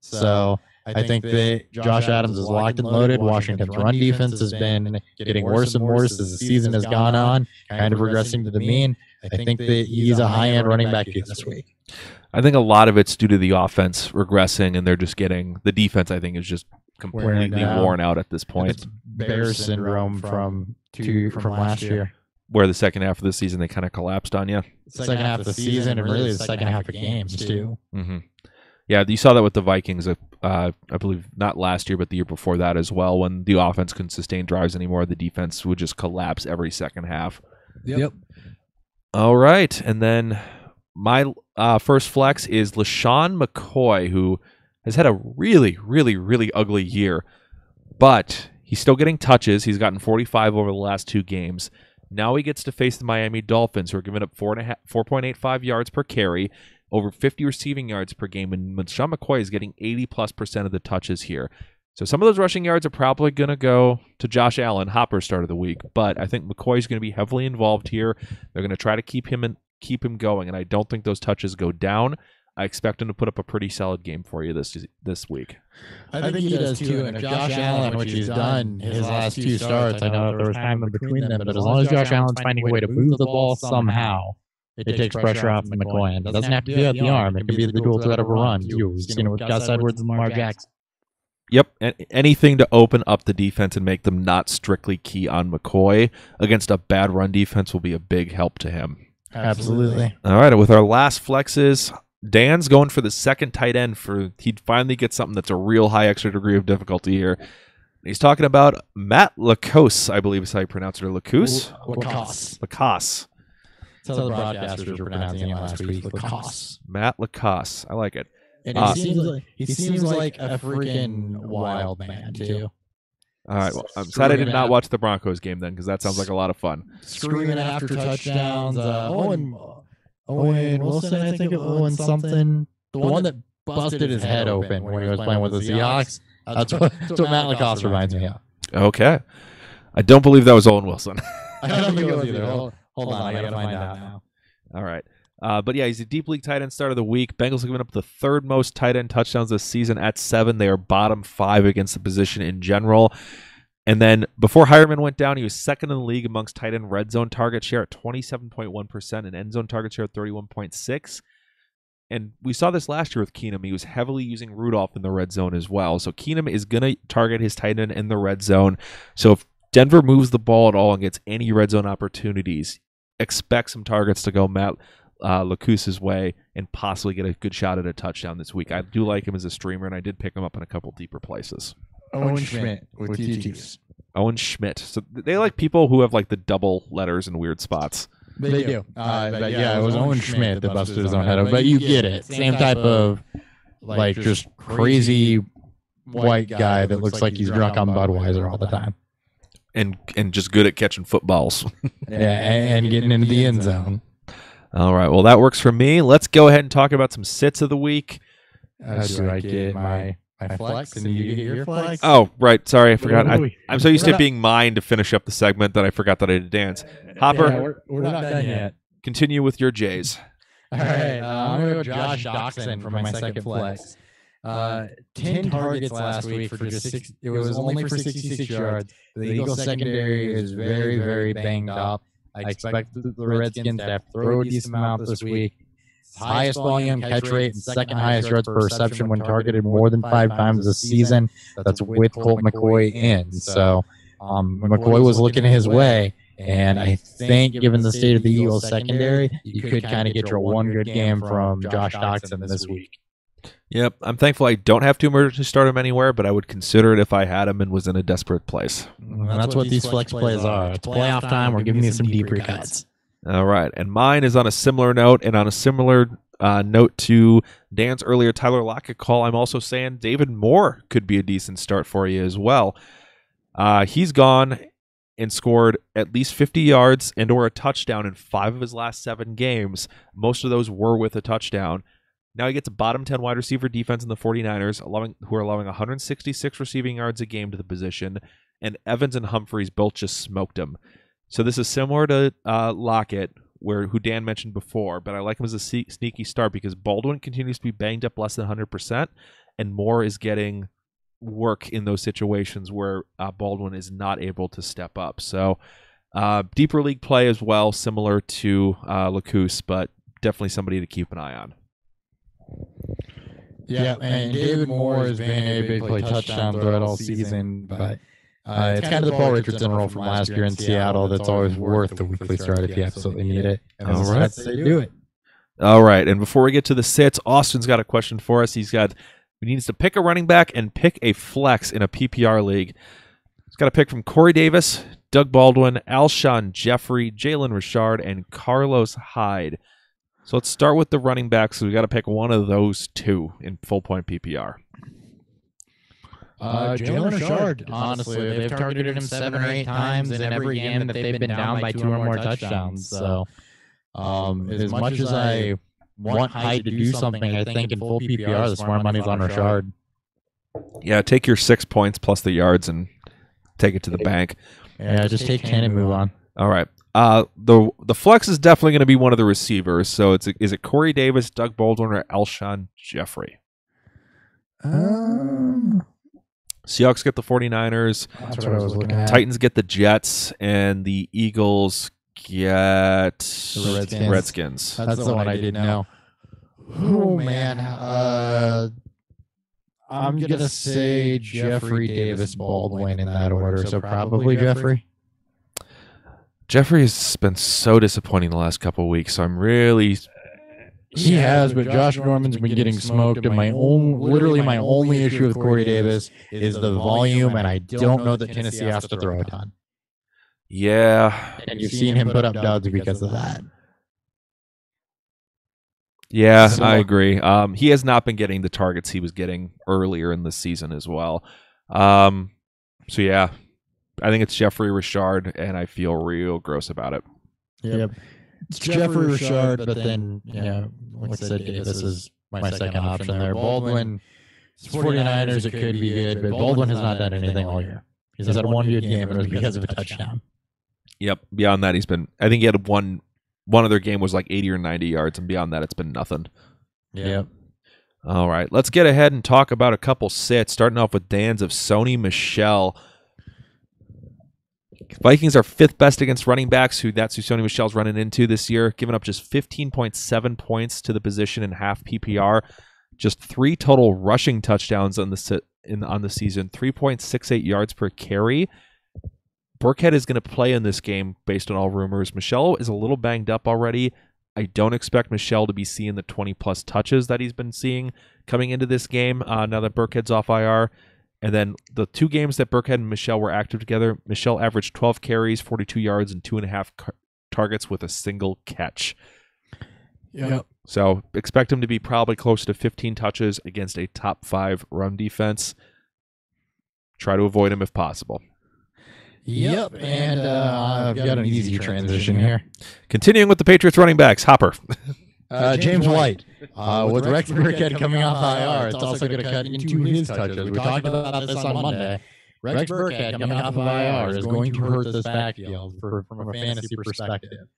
So I think that Josh Adams is locked and loaded. Washington's run defense has been getting worse and worse as the season has gone on, kind of regressing to the mean. I think that he's a high-end running back here this week. I think a lot of it's due to the offense regressing, and they're just getting the defense. I think is just completely worn out at this point. It's Bears syndrome from last year, where the second half of the season they kind of collapsed on you. Second half of the season and really the second half of games too. Mm-hmm. Yeah, you saw that with the Vikings, I believe not last year, but the year before that as well. When the offense couldn't sustain drives anymore, the defense would just collapse every second half. Yep. All right, and then my first flex is LaShawn McCoy, who has had a really, really, really ugly year, but he's still getting touches. He's gotten 45 over the last 2 games. Now he gets to face the Miami Dolphins, who are giving up 4.85 yards per carry, over 50 receiving yards per game, and LaShawn McCoy is getting 80+% of the touches here. So some of those rushing yards are probably going to go to Josh Allen, Hopper's start of the week, but I think McCoy's going to be heavily involved here. They're going to try to keep him going, and I don't think those touches go down. I expect him to put up a pretty solid game for you this week. I think he does too. And if Josh Allen, which he's done his last 2 starts, I know there was time in between them, but as long as Josh Allen's finding a way to move the ball somehow, it takes pressure off McCoy. And it doesn't have to be at the arm. It can be the dual threat of a run. We've seen it with Gus Edwards and Lamar Jackson. Yep, anything to open up the defense and make them not strictly key on McCoy against a bad run defense will be a big help to him. Absolutely. All right, with our last flexes, Dan's going for the second tight end. He'd finally get something that's a real high extra degree of difficulty here. He's talking about Matt Lacoste, I believe is how you pronounce it, or Lacoste? Lacoste. That's how the broadcasters were pronouncing it last week. Lacoste. Matt Lacoste. I like it. And he seems like a freaking wild man, too. All right, well, I'm sad I did not watch the Broncos game then, because that sounds like a lot of fun. Screaming after touchdowns. Owen Wilson, I think, Owen something. The one that busted his head open when he was playing with the Seahawks. That's what Matt Lacoste reminds me of. Okay. I don't believe that was Owen Wilson. I don't think it was either. Hold on, I gotta find out now. All right. But yeah, he's a deep league tight end start of the week. Bengals have given up the 3rd most tight end touchdowns this season at 7. They are bottom 5 against the position in general. And then before Hireman went down, he was 2nd in the league amongst tight end red zone target share at 27.1% and end zone target share at 31.6%. And we saw this last year with Keenum. He was heavily using Rudolph in the red zone as well. So Keenum is going to target his tight end in the red zone. So if Denver moves the ball at all and gets any red zone opportunities, expect some targets to go Matt Lacoste's way and possibly get a good shot at a touchdown this week. I do like him as a streamer, and I did pick him up in a couple deeper places. Owen Schmidt with 2 T's. Owen Schmidt. So they like people who have like the double letters in weird spots. They do. But yeah, it was Owen Schmidt that busted his own head up. But you get it. Same type of like just crazy white guy that looks like he's drunk on Budweiser all the time. And just good at catching footballs. Yeah, and getting into the end zone. All right, well, that works for me. Let's go ahead and talk about some sits of the week. Do I get my flex and you get your flex? Oh, right. Sorry, I forgot. I'm so used to it being mine to finish up the segment that I forgot that I did dance. Hopper, yeah, we're not done yet. Continue with your Jays. All right, I'm going to go Josh Doxson for my second flex. 10 targets last week for just 6. It was only for 66 yards. The Eagles secondary is very, very banged up. I expect the Redskins to have to throw a decent amount this week. Highest volume, catch rate, and second highest yards per reception when targeted more than 5 times this season. That's with Colt McCoy in. So McCoy was looking his way. And I think, given the state of the Eagles secondary, you could kind of get your one good game from Josh Doxson this week. Yep, I'm thankful I don't have to emergency start him anywhere, but I would consider it if I had him and was in a desperate place. And that's what these flex plays are. It's playoff time. We're giving you some deeper cuts. All right, and mine is on a similar note, and on a similar note to Dan's earlier Tyler Lockett call, I'm also saying David Moore could be a decent start for you as well. He's gone and scored at least 50 yards and or a touchdown in 5 of his last 7 games. Most of those were with a touchdown. Now he gets a bottom 10 wide receiver defense in the 49ers, who are allowing 166 receiving yards a game to the position, and Evans and Humphreys both just smoked him. So this is similar to Lockett, who Dan mentioned before, but I like him as a sneaky start because Baldwin continues to be banged up less than 100%, and Moore is getting work in those situations where Baldwin is not able to step up. So deeper league play as well, similar to Lacuse, but definitely somebody to keep an eye on. Yeah, and David Moore has been a big play touchdown threat all season, but it's kind of the Paul Richardson role from last year in Seattle that's always worth the weekly start if you absolutely need it. And All right. they do it. All right, and before we get to the sits, Austin's got a question for us. He needs to pick a running back and pick a flex in a PPR league. He's got a pick from Corey Davis, Doug Baldwin, Alshon Jeffrey, Jalen Richard, and Carlos Hyde. So let's start with the running backs. So we got to pick one of those two in full point PPR. Jalen Richard, honestly, they've targeted him 7 or 8 times in every game that they've been down by 2 or more touchdowns. So as much as I want Hyde to do something, I think in full PPR, the smart money's on Richard. Yeah, take your 6 points plus the yards and take it to the bank. Yeah, just take 10 and move on. All right. The flex is definitely going to be one of the receivers. So is it Corey Davis, Doug Baldwin, or Alshon Jeffrey? Seahawks get the 49ers. That's what I was looking at. Titans get the Jets, and the Eagles get The Redskins. That's the one I didn't know. Oh, man. I'm going to say Jeffrey Davis Baldwin in that order. So probably Jeffrey. Jeffrey has been so disappointing the last couple of weeks, so I'm really... He has, but Josh Norman's been getting smoked. And my only issue with Corey Davis is the volume, and I don't know that Tennessee has to throw a ton. Yeah. And you've seen him put up duds because of that. Yeah, I agree. He has not been getting the targets he was getting earlier in the season as well. So yeah, I think it's Jeffrey Richard, and I feel real gross about it. Yep. It's Jeffrey Richard, but then, like I said, Davis is my second option there. Baldwin, 49ers, it could be good, but Baldwin has not done anything all year. He's had one good game, and it was because of a touchdown. Yep. Beyond that, I think he had one other game was like 80 or 90 yards, and beyond that, it's been nothing. Yep. All right, let's get ahead and talk about a couple sits, starting off with Dan's of Sony Michel. Vikings are 5th best against running backs. That's who Sony Michel's running into this year, giving up just 15.7 points to the position in half PPR. Just 3 total rushing touchdowns on the season, 3.68 yards per carry. Burkhead is going to play in this game based on all rumors. Michel is a little banged up already. I don't expect Michel to be seeing the 20-plus touches that he's been seeing coming into this game now that Burkhead's off IR. And then the 2 games that Burkhead and Michel were active together, Michel averaged 12 carries, 42 yards, and 2.5 targets with a single catch. Yep. So expect him to be probably close to 15 touches against a top 5 run defense. Try to avoid him if possible. Yep, and I've got an easy transition here. Continuing with the Patriots running backs, Hopper. James White. With Rex Burkhead coming off IR, it's also going to cut into his touches. We talked about this on Monday. Rex Burkhead coming off of IR is going to hurt this backfield from a fantasy perspective.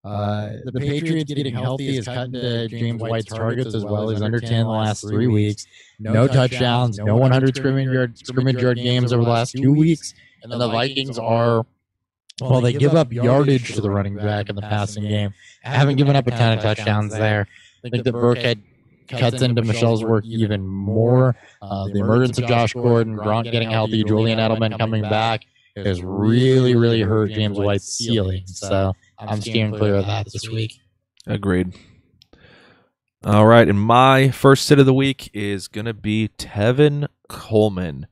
The Patriots getting healthy is cutting to James White's targets as well. He's under 10 in the last 3 weeks. No touchdowns, no 100 scrimmage yard games over the last 2 weeks. And the Vikings are, well, they give up yardage to the running back in the passing game. Haven't given up a ton of touchdowns there. I think that Burkhead cuts into Michel's work even more. The emergence of Josh Gordon, Gronk getting healthy, Julian Edelman coming back has really, really hurt James White's ceiling. So I'm steering clear of that this week. Agreed. All right, and my first sit of the week is going to be Tevin Coleman,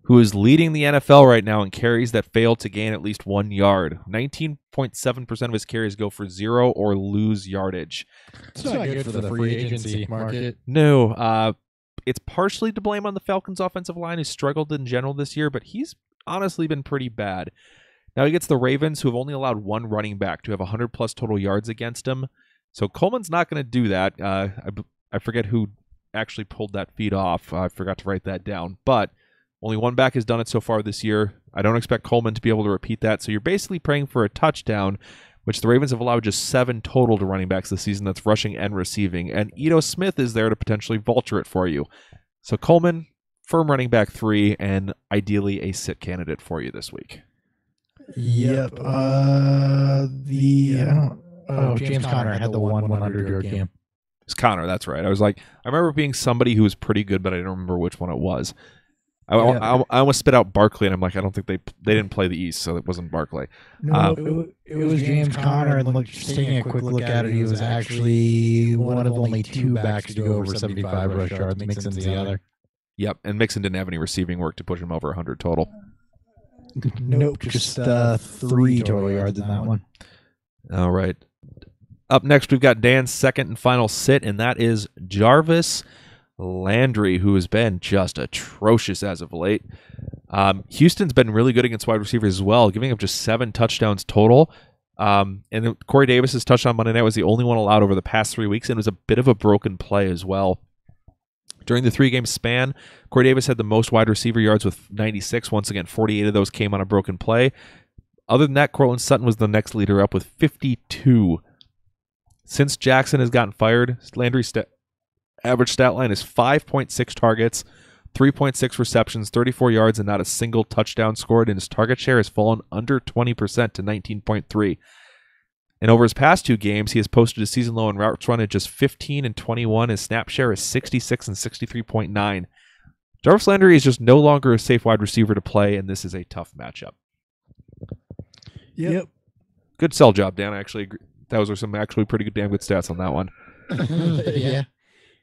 who is leading the NFL right now in carries that fail to gain at least 1 yard. 19.7% of his carries go for 0 or lose yardage. It's not good for the free agency market. No, it's partially to blame on the Falcons' offensive line, who's struggled in general this year, but he's honestly been pretty bad. Now he gets the Ravens, who have only allowed 1 running back to have 100-plus total yards against him. So Coleman's not going to do that. I forget who actually pulled that feed off. I forgot to write that down. But Only one back has done it so far this year. I don't expect Coleman to be able to repeat that. So you're basically praying for a touchdown, which the Ravens have allowed just 7 total to running backs this season. That's rushing and receiving. And Ito Smith is there to potentially vulture it for you. So Coleman, firm running back 3, and ideally a sit candidate for you this week. Yep. James Conner had the 100-yard game. It's Connor, that's right. I was like, I remember being somebody who was pretty good, but I don't remember which one it was. I almost spit out Barkley, and I'm like, I don't think they didn't play the East, so it wasn't Barkley. No, it was James Conner, and just taking a quick look at it, he was actually one of only 2 backs to go over 75 rush yards. Mixon's the other. Yep, and Mixon didn't have any receiving work to push him over 100 total. Nope, just 3 total yards in that one. All right. Up next, we've got Dan's second and final sit, and that is Jarvis Landry, who has been just atrocious as of late. Houston's been really good against wide receivers as well, giving up just 7 touchdowns total. And Corey Davis's touchdown Monday night was the only one allowed over the past 3 weeks, and it was a bit of a broken play as well. During the 3-game span, Corey Davis had the most wide receiver yards with 96. Once again, 48 of those came on a broken play. Other than that, Cortland Sutton was the next leader up with 52. Since Jackson has gotten fired, Landry's average stat line is 5.6 targets, 3.6 receptions, 34 yards, and not a single touchdown scored, and his target share has fallen under 20% to 19.3. And over his past 2 games, he has posted a season low in routes run at just 15 and 21. His snap share is 66 and 63.9. Jarvis Landry is just no longer a safe wide receiver to play, and this is a tough matchup. Yep. Good sell job, Dan. I actually agree. Those were some actually pretty good, damn good stats on that one. Yeah.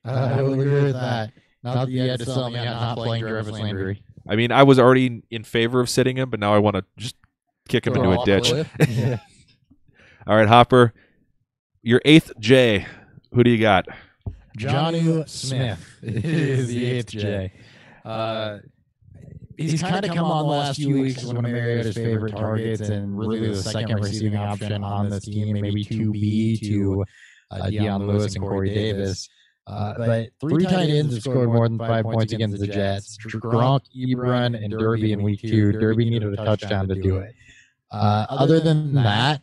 I would agree with that. Not that you had to sell me on not playing Jarvis Landry. I mean, I was already in favor of sitting him, but now I want to just kick him into a ditch. Yeah. All right, Hopper, your 8th J. Who do you got? Jonnu Smith is the 8th J. He's kind of come on the last few weeks as one of Mariota's favorite targets and really the second receiving option on this team, maybe 2B to Deion Lewis and Corey Davis. But 3 tight ends have scored more than 5 points against the Jets. Gronk, Ebron, and Derby in week 2. Derby needed a touchdown to do it. Other than that,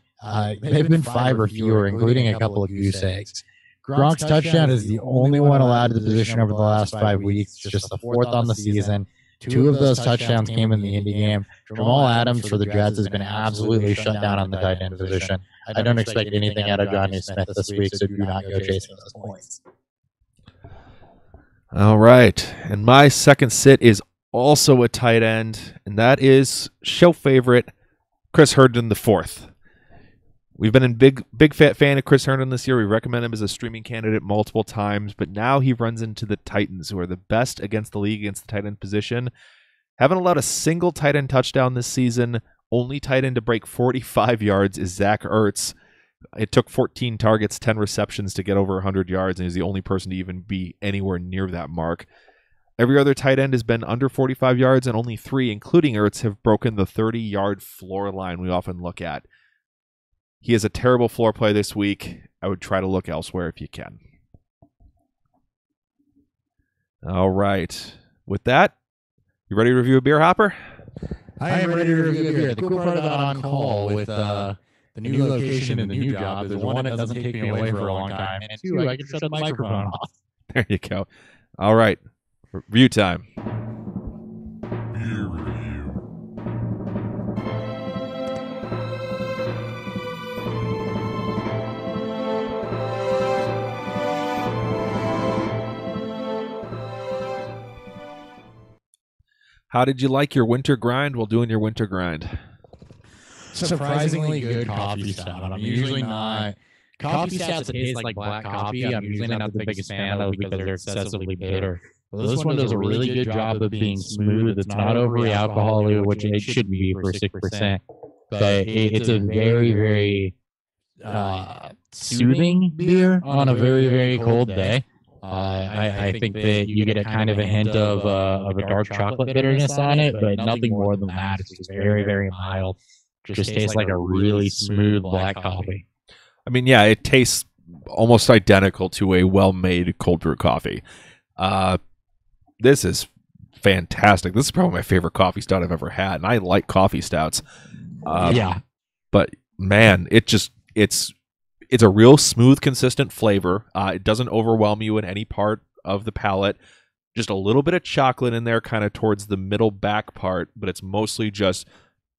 they've been 5 or fewer, including a couple of goose eggs. Gronk's touchdown is the only one allowed to the position over the last 5 weeks, just the 4th on the season. 2 of those touchdowns came in the Indy game. Jamal Adams for the Jets has been absolutely shut down on the tight end position. I don't expect anything out of Jonnu Smith this week, so do not go chasing those points. All right, and my second sit is also a tight end, and that is show favorite Chris Herndon the 4th. We've been a big fat fan of Chris Herndon this year. We recommend him as a streaming candidate multiple times, but now he runs into the Titans, who are the best against the league against the tight end position. Haven't allowed a single tight end touchdown this season. Only tight end to break 45 yards is Zach Ertz. It took 14 targets, 10 receptions to get over 100 yards, and he's the only person to even be anywhere near that mark. Every other tight end has been under 45 yards, and only 3, including Ertz, have broken the 30-yard floor line we often look at. He has a terrible floor play this week. I would try to look elsewhere if you can. All right. With that, you ready to review a beer, Hopper? I am ready to review a beer. The cool part about on-call with the new location and the new job is, 1, it doesn't take me away for a long time, and 2, I can shut the microphone off. There you go. All right. Review time. Beer review. How did you like your winter grind while doing your winter grind? Surprisingly good coffee stout. I'm usually not... Coffee stouts that taste like black coffee, I'm usually not the biggest fan of because they're excessively bitter. But this one does a really good job of being smooth. It's not overly alcoholic, which it should be for 6%. But it's a very, very soothing beer on a very, very cold day. I think that you get a kind of a hint of a dark chocolate bitterness on it, but nothing more than that. It's just very, very mild. Just tastes like a really smooth black coffee. I mean, yeah, it tastes almost identical to a well-made cold brew coffee. This is fantastic. This is probably my favorite coffee stout I've ever had, and I like coffee stouts. But man, it's a real smooth, consistent flavor. It doesn't overwhelm you in any part of the palate. Just a little bit of chocolate in there, kind of towards the middle back part, but it's mostly just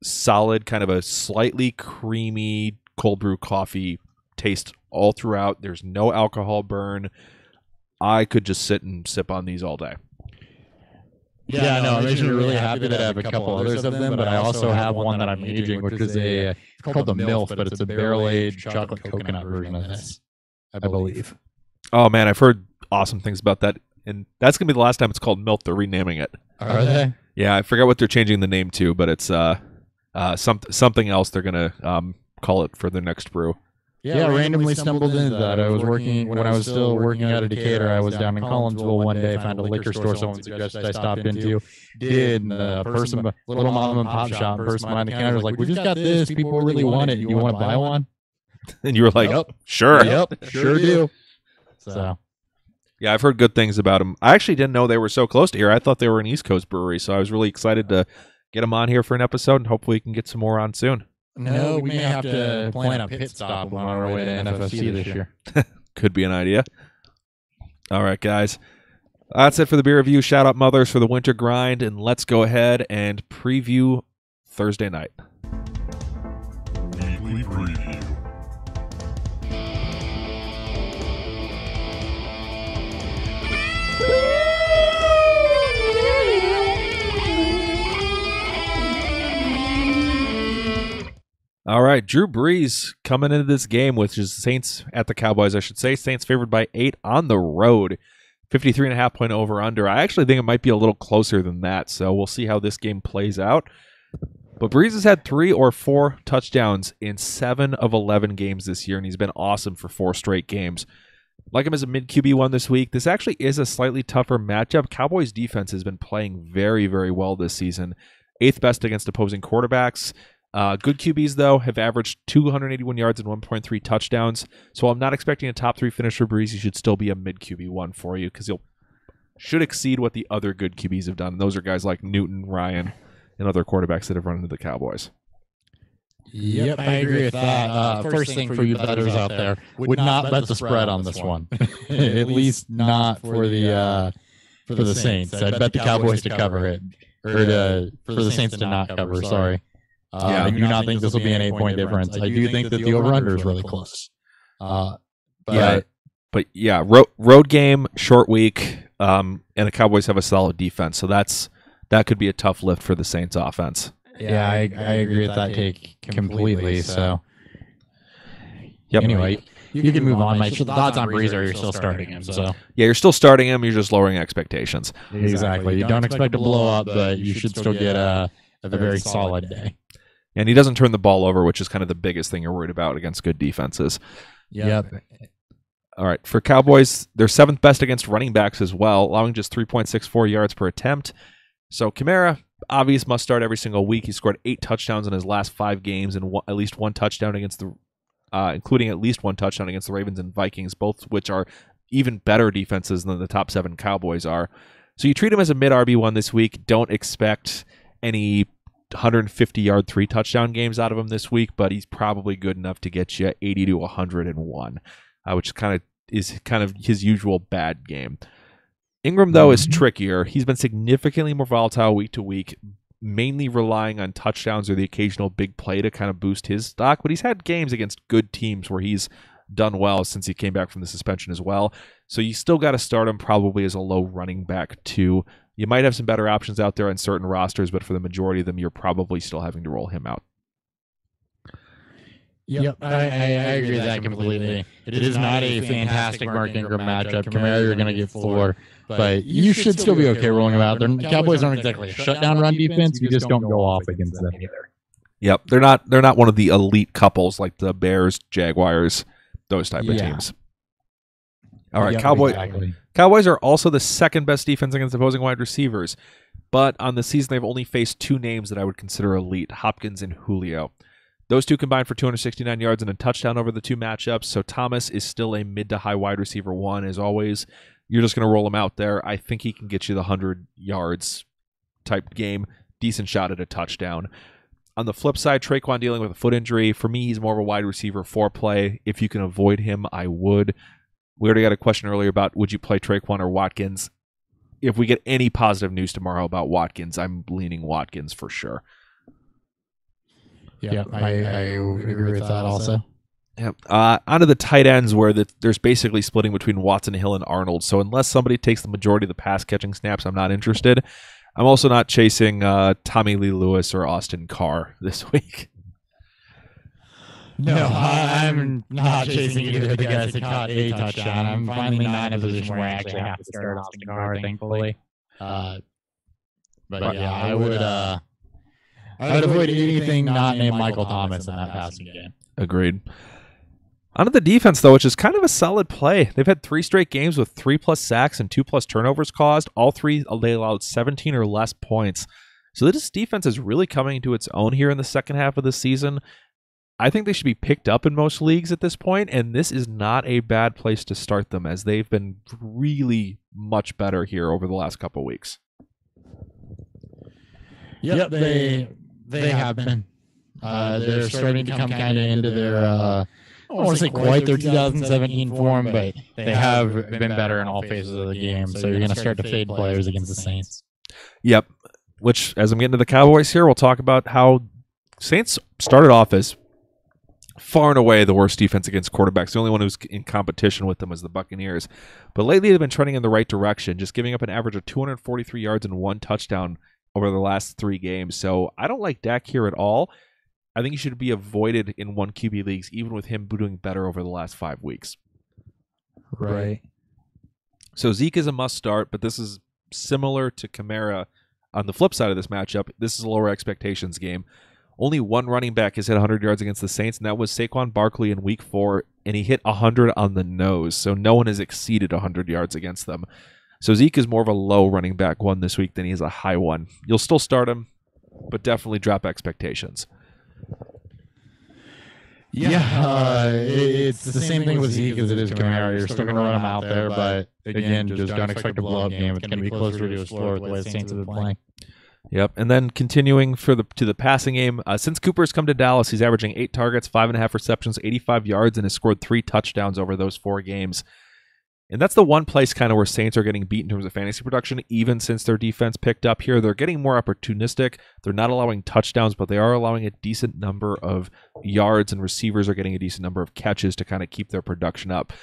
solid, kind of a slightly creamy cold brew coffee taste all throughout. There's no alcohol burn. I could just sit and sip on these all day. Yeah, no, I'm actually really happy that I have a couple others of them, but I also have one that I'm aging, which is it's called the MILF, but it's a barrel-aged chocolate coconut version of this, I believe. Oh, man, I've heard awesome things about that, and that's going to be the last time it's called MILF. They're renaming it. Are they? Yeah, I forget what they're changing the name to, but it's something else they're going to call it for their next brew. Yeah, I randomly stumbled into that. I was working, when I was still working out of Decatur, I was down in Collinsville one day, found a liquor store someone suggested I stopped into. And the person, little mom and pop shop person behind the counter was like, we just got this, people really want it. You want to buy one? And you were like, Yep. Sure. Yep, sure do. So. Yeah, I've heard good things about them. I actually didn't know they were so close to here. I thought they were an East Coast brewery, so I was really excited to get them on here for an episode, and hopefully we can get some more on soon. No, we may have to plan a pit stop on our way to NFFC this year. Could be an idea. All right, guys. That's it for the beer review. Shout out Mothers for the winter grind, and let's go ahead and preview Thursday night. Weekly preview. All right, Drew Brees coming into this game, which is Saints at the Cowboys, I should say. Saints favored by 8 on the road. 53.5 point over under. I actually think it might be a little closer than that, so we'll see how this game plays out. But Brees has had 3 or 4 touchdowns in 7 of 11 games this year, and he's been awesome for 4 straight games. Like him as a mid QB1 this week. This actually is a slightly tougher matchup. Cowboys defense has been playing very, very well this season. 8th best against opposing quarterbacks. Good QBs, though, have averaged 281 yards and 1.3 touchdowns. So I'm not expecting a top 3 finish for Brees. He should still be a mid QB1 for you because should exceed what the other good QBs have done. And those are guys like Newton, Ryan, and other quarterbacks that have run into the Cowboys. Yep, I agree with that. First thing for you bettors out there, would not bet the spread on this one. At least not for the Saints. I'd bet the Cowboys to cover it, or for the Saints to not cover. Sorry. I do not think this will be an 8-point difference. I do think that the over/under is really close. But yeah, road game, short week, and the Cowboys have a solid defense, so that could be a tough lift for the Saints offense. Yeah, I agree with that take completely. So, yep. Anyway, you can move on. My thoughts on Brees are you're still starting him. So yeah, you're still starting him. You're just lowering expectations. Exactly. You don't expect to blow up, but you should still get a very solid day. And he doesn't turn the ball over, which is kind of the biggest thing you're worried about against good defenses. Yep. All right. For Cowboys, they're 7th best against running backs as well, allowing just 3.64 yards per attempt. So Kamara, obvious must start every single week. He scored 8 touchdowns in his last 5 games and at least 1 touchdown against including at least 1 touchdown against the Ravens and Vikings, both which are even better defenses than the top 7 Cowboys are. So you treat him as a mid RB1 this week. Don't expect any 150-yard 3 touchdown games out of him this week, but he's probably good enough to get you 80 to 101, which is kind of his usual bad game. Ingram, though, is trickier. He's been significantly more volatile week to week, mainly relying on touchdowns or the occasional big play to kind of boost his stock, but he's had games against good teams where he's done well since he came back from the suspension as well. So you still got to start him probably as a low running back too. You might have some better options out there on certain rosters, but for the majority of them, you're probably still having to roll him out. Yep, I agree with that completely. It is not a fantastic Mark Ingram matchup. Kamara, you're going to get floor, but you should still be okay rolling him out. The Cowboys aren't exactly a shutdown run defense. You just don't go off against them either. Yep, they're not one of the elite couples like the Bears, Jaguars, those type of teams. All right, Cowboys are also the 2nd best defense against opposing wide receivers, but on the season they've only faced 2 names that I would consider elite, Hopkins and Julio. Those 2 combined for 269 yards and a touchdown over the 2 matchups, so Thomas is still a mid to high wide receiver 1 as always. You're just going to roll him out there. I think he can get you the 100 yards type game, decent shot at a touchdown. On the flip side, Traquan dealing with a foot injury. For me, he's more of a wide receiver for play. If you can avoid him, I would. We already got a question earlier about would you play Traquan or Watkins. If we get any positive news tomorrow about Watkins, I'm leaning Watkins for sure. Yeah, I agree with that also. Yep. Onto the tight ends where there's basically splitting between Watson, Hill, and Arnold. So unless somebody takes the majority of the pass catching snaps, I'm not interested. I'm also not chasing Tommy Lee Lewis or Austin Carr this week. No, I'm not chasing either of the guys that caught a touchdown. I'm finally not in a position where I actually have to start Austin Carr, thankfully. But yeah, I would avoid anything not named Michael Thomas in that passing game. Agreed. Onto the defense, though, which is kind of a solid play. They've had 3 straight games with 3+ sacks and 2+ turnovers caused. All 3, they allowed 17 or less points. So this defense is really coming into its own here in the second half of the season. I think they should be picked up in most leagues at this point, and this is not a bad place to start them, as they've been really much better here over the last couple of weeks. Yep, they have been. They're starting to come kind of into their... I don't want to say quite their 2017 form, but they have been better in all phases of the game. So you're going to start to fade players against the Saints. Yep. Which, as I'm getting to the Cowboys here, we'll talk about how Saints started off as far and away the worst defense against quarterbacks. The only one who's in competition with them was the Buccaneers. But lately they've been trending in the right direction, just giving up an average of 243 yards and 1 touchdown over the last 3 games. So I don't like Dak here at all. I think he should be avoided in 1 QB leagues, even with him doing better over the last 5 weeks. Right. So Zeke is a must start, but this is similar to Kamara on the flip side of this matchup. This is a lower expectations game. Only 1 running back has hit 100 yards against the Saints, and that was Saquon Barkley in Week 4, and he hit 100 on the nose. So no one has exceeded 100 yards against them. So Zeke is more of a low running back one this week than he is a high one. You'll still start him, but definitely drop expectations. Yeah, it's the same thing with Zeke as it is Kamara. You're still going to run him out there, but again, just don't expect a blow-up game. It's going to be closer to his floor with the way the Saints have been playing. Yep, and then continuing to the passing game, since Cooper's come to Dallas, he's averaging 8 targets, 5.5 receptions, 85 yards, and has scored 3 touchdowns over those 4 games. And that's the one place kind of where Saints are getting beat in terms of fantasy production, even since their defense picked up here. They're getting more opportunistic. They're not allowing touchdowns, but they are allowing a decent number of yards, and receivers are getting a decent number of catches to kind of keep their production up.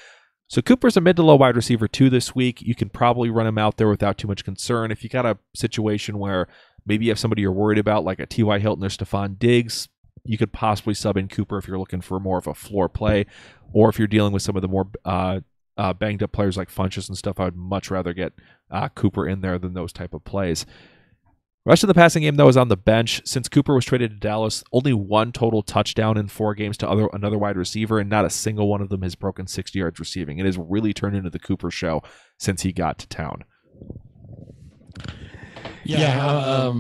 So Cooper's a mid to low wide receiver 2 this week. You can probably run him out there without too much concern. If you got a situation where maybe you have somebody you're worried about, like a T.Y. Hilton or Stephon Diggs, you could possibly sub in Cooper if you're looking for more of a floor play, or if you're dealing with some of the more banged up players like Funchess and stuff. I would much rather get Cooper in there than those type of plays. The rest of the passing game, though, is on the bench. Since Cooper was traded to Dallas, only 1 total touchdown in 4 games to another wide receiver, and not a single one of them has broken 60 yards receiving. It has really turned into the Cooper show since he got to town. Yeah,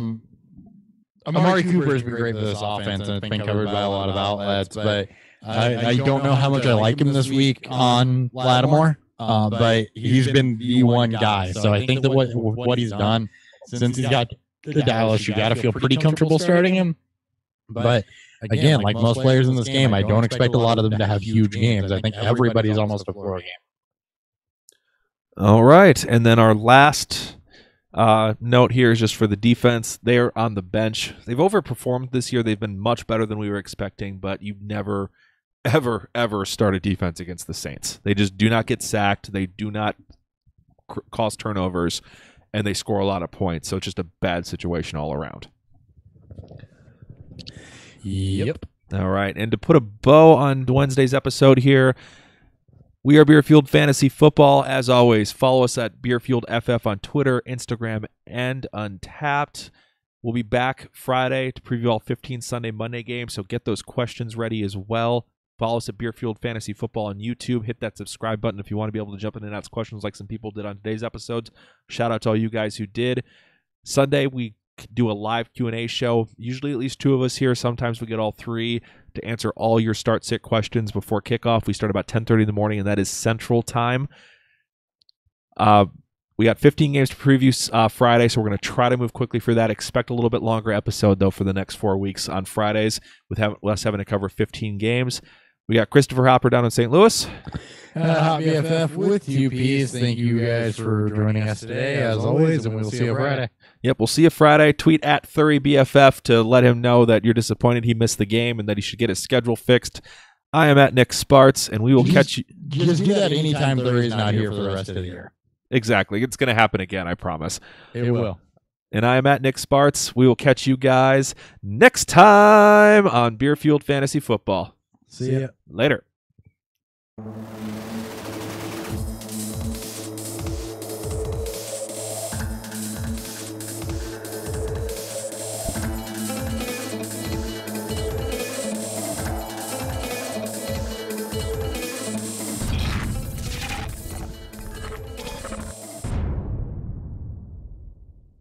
Amari Cooper has been great for this offense, and it's been covered by a lot of outlets, but I don't know how much I like him this week on Lattimore, but he's been the one guy. So I think that what he's done since he's got to Dallas, you got to feel pretty comfortable starting him. But again, like most players in this game, I don't expect a lot of them to have huge games. I think everybody's almost a floor game. All right, and then our last note here is just for the defense. They are on the bench. They've overperformed this year. They've been much better than we were expecting, but you never, ever start a defense against the Saints. They just do not get sacked. They do not cause turnovers, and they score a lot of points. So it's just a bad situation all around. Yep. All right, and to put a bow on Wednesday's episode here, we are Beerfield Fantasy Football. As always, follow us at Beerfield FF on Twitter, Instagram, and Untapped. We'll be back Friday to preview all 15 Sunday, Monday games, so get those questions ready as well. Follow us at Beerfield Fantasy Football on YouTube. Hit that subscribe button if you want to be able to jump in and ask questions like some people did on today's episodes. Shout out to all you guys who did. Sunday, we do a live Q&A show. Usually at least 2 of us here. Sometimes we get all 3 to answer all your start-sit questions before kickoff. We start about 10:30 in the morning, and that is Central Time. We got 15 games to preview Friday, so we're going to try to move quickly for that. Expect a little bit longer episode, though, for the next 4 weeks on Fridays, with us having to cover 15 games. We got Christopher Hopper down in St. Louis. Hot BFF with UPs. Thank you guys for joining us today, as always, and we'll see you Friday. Yep, we'll see you Friday. Tweet at FurryBFF to let him know that you're disappointed he missed the game and that he should get his schedule fixed. I am at Nick Sparts, and we will catch you. Just do that anytime Thury's not here for the rest of the year. Exactly. It's going to happen again, I promise. It will. And I am at Nick Sparts. We will catch you guys next time on Beer Fueled Fantasy Football. See ya. Later.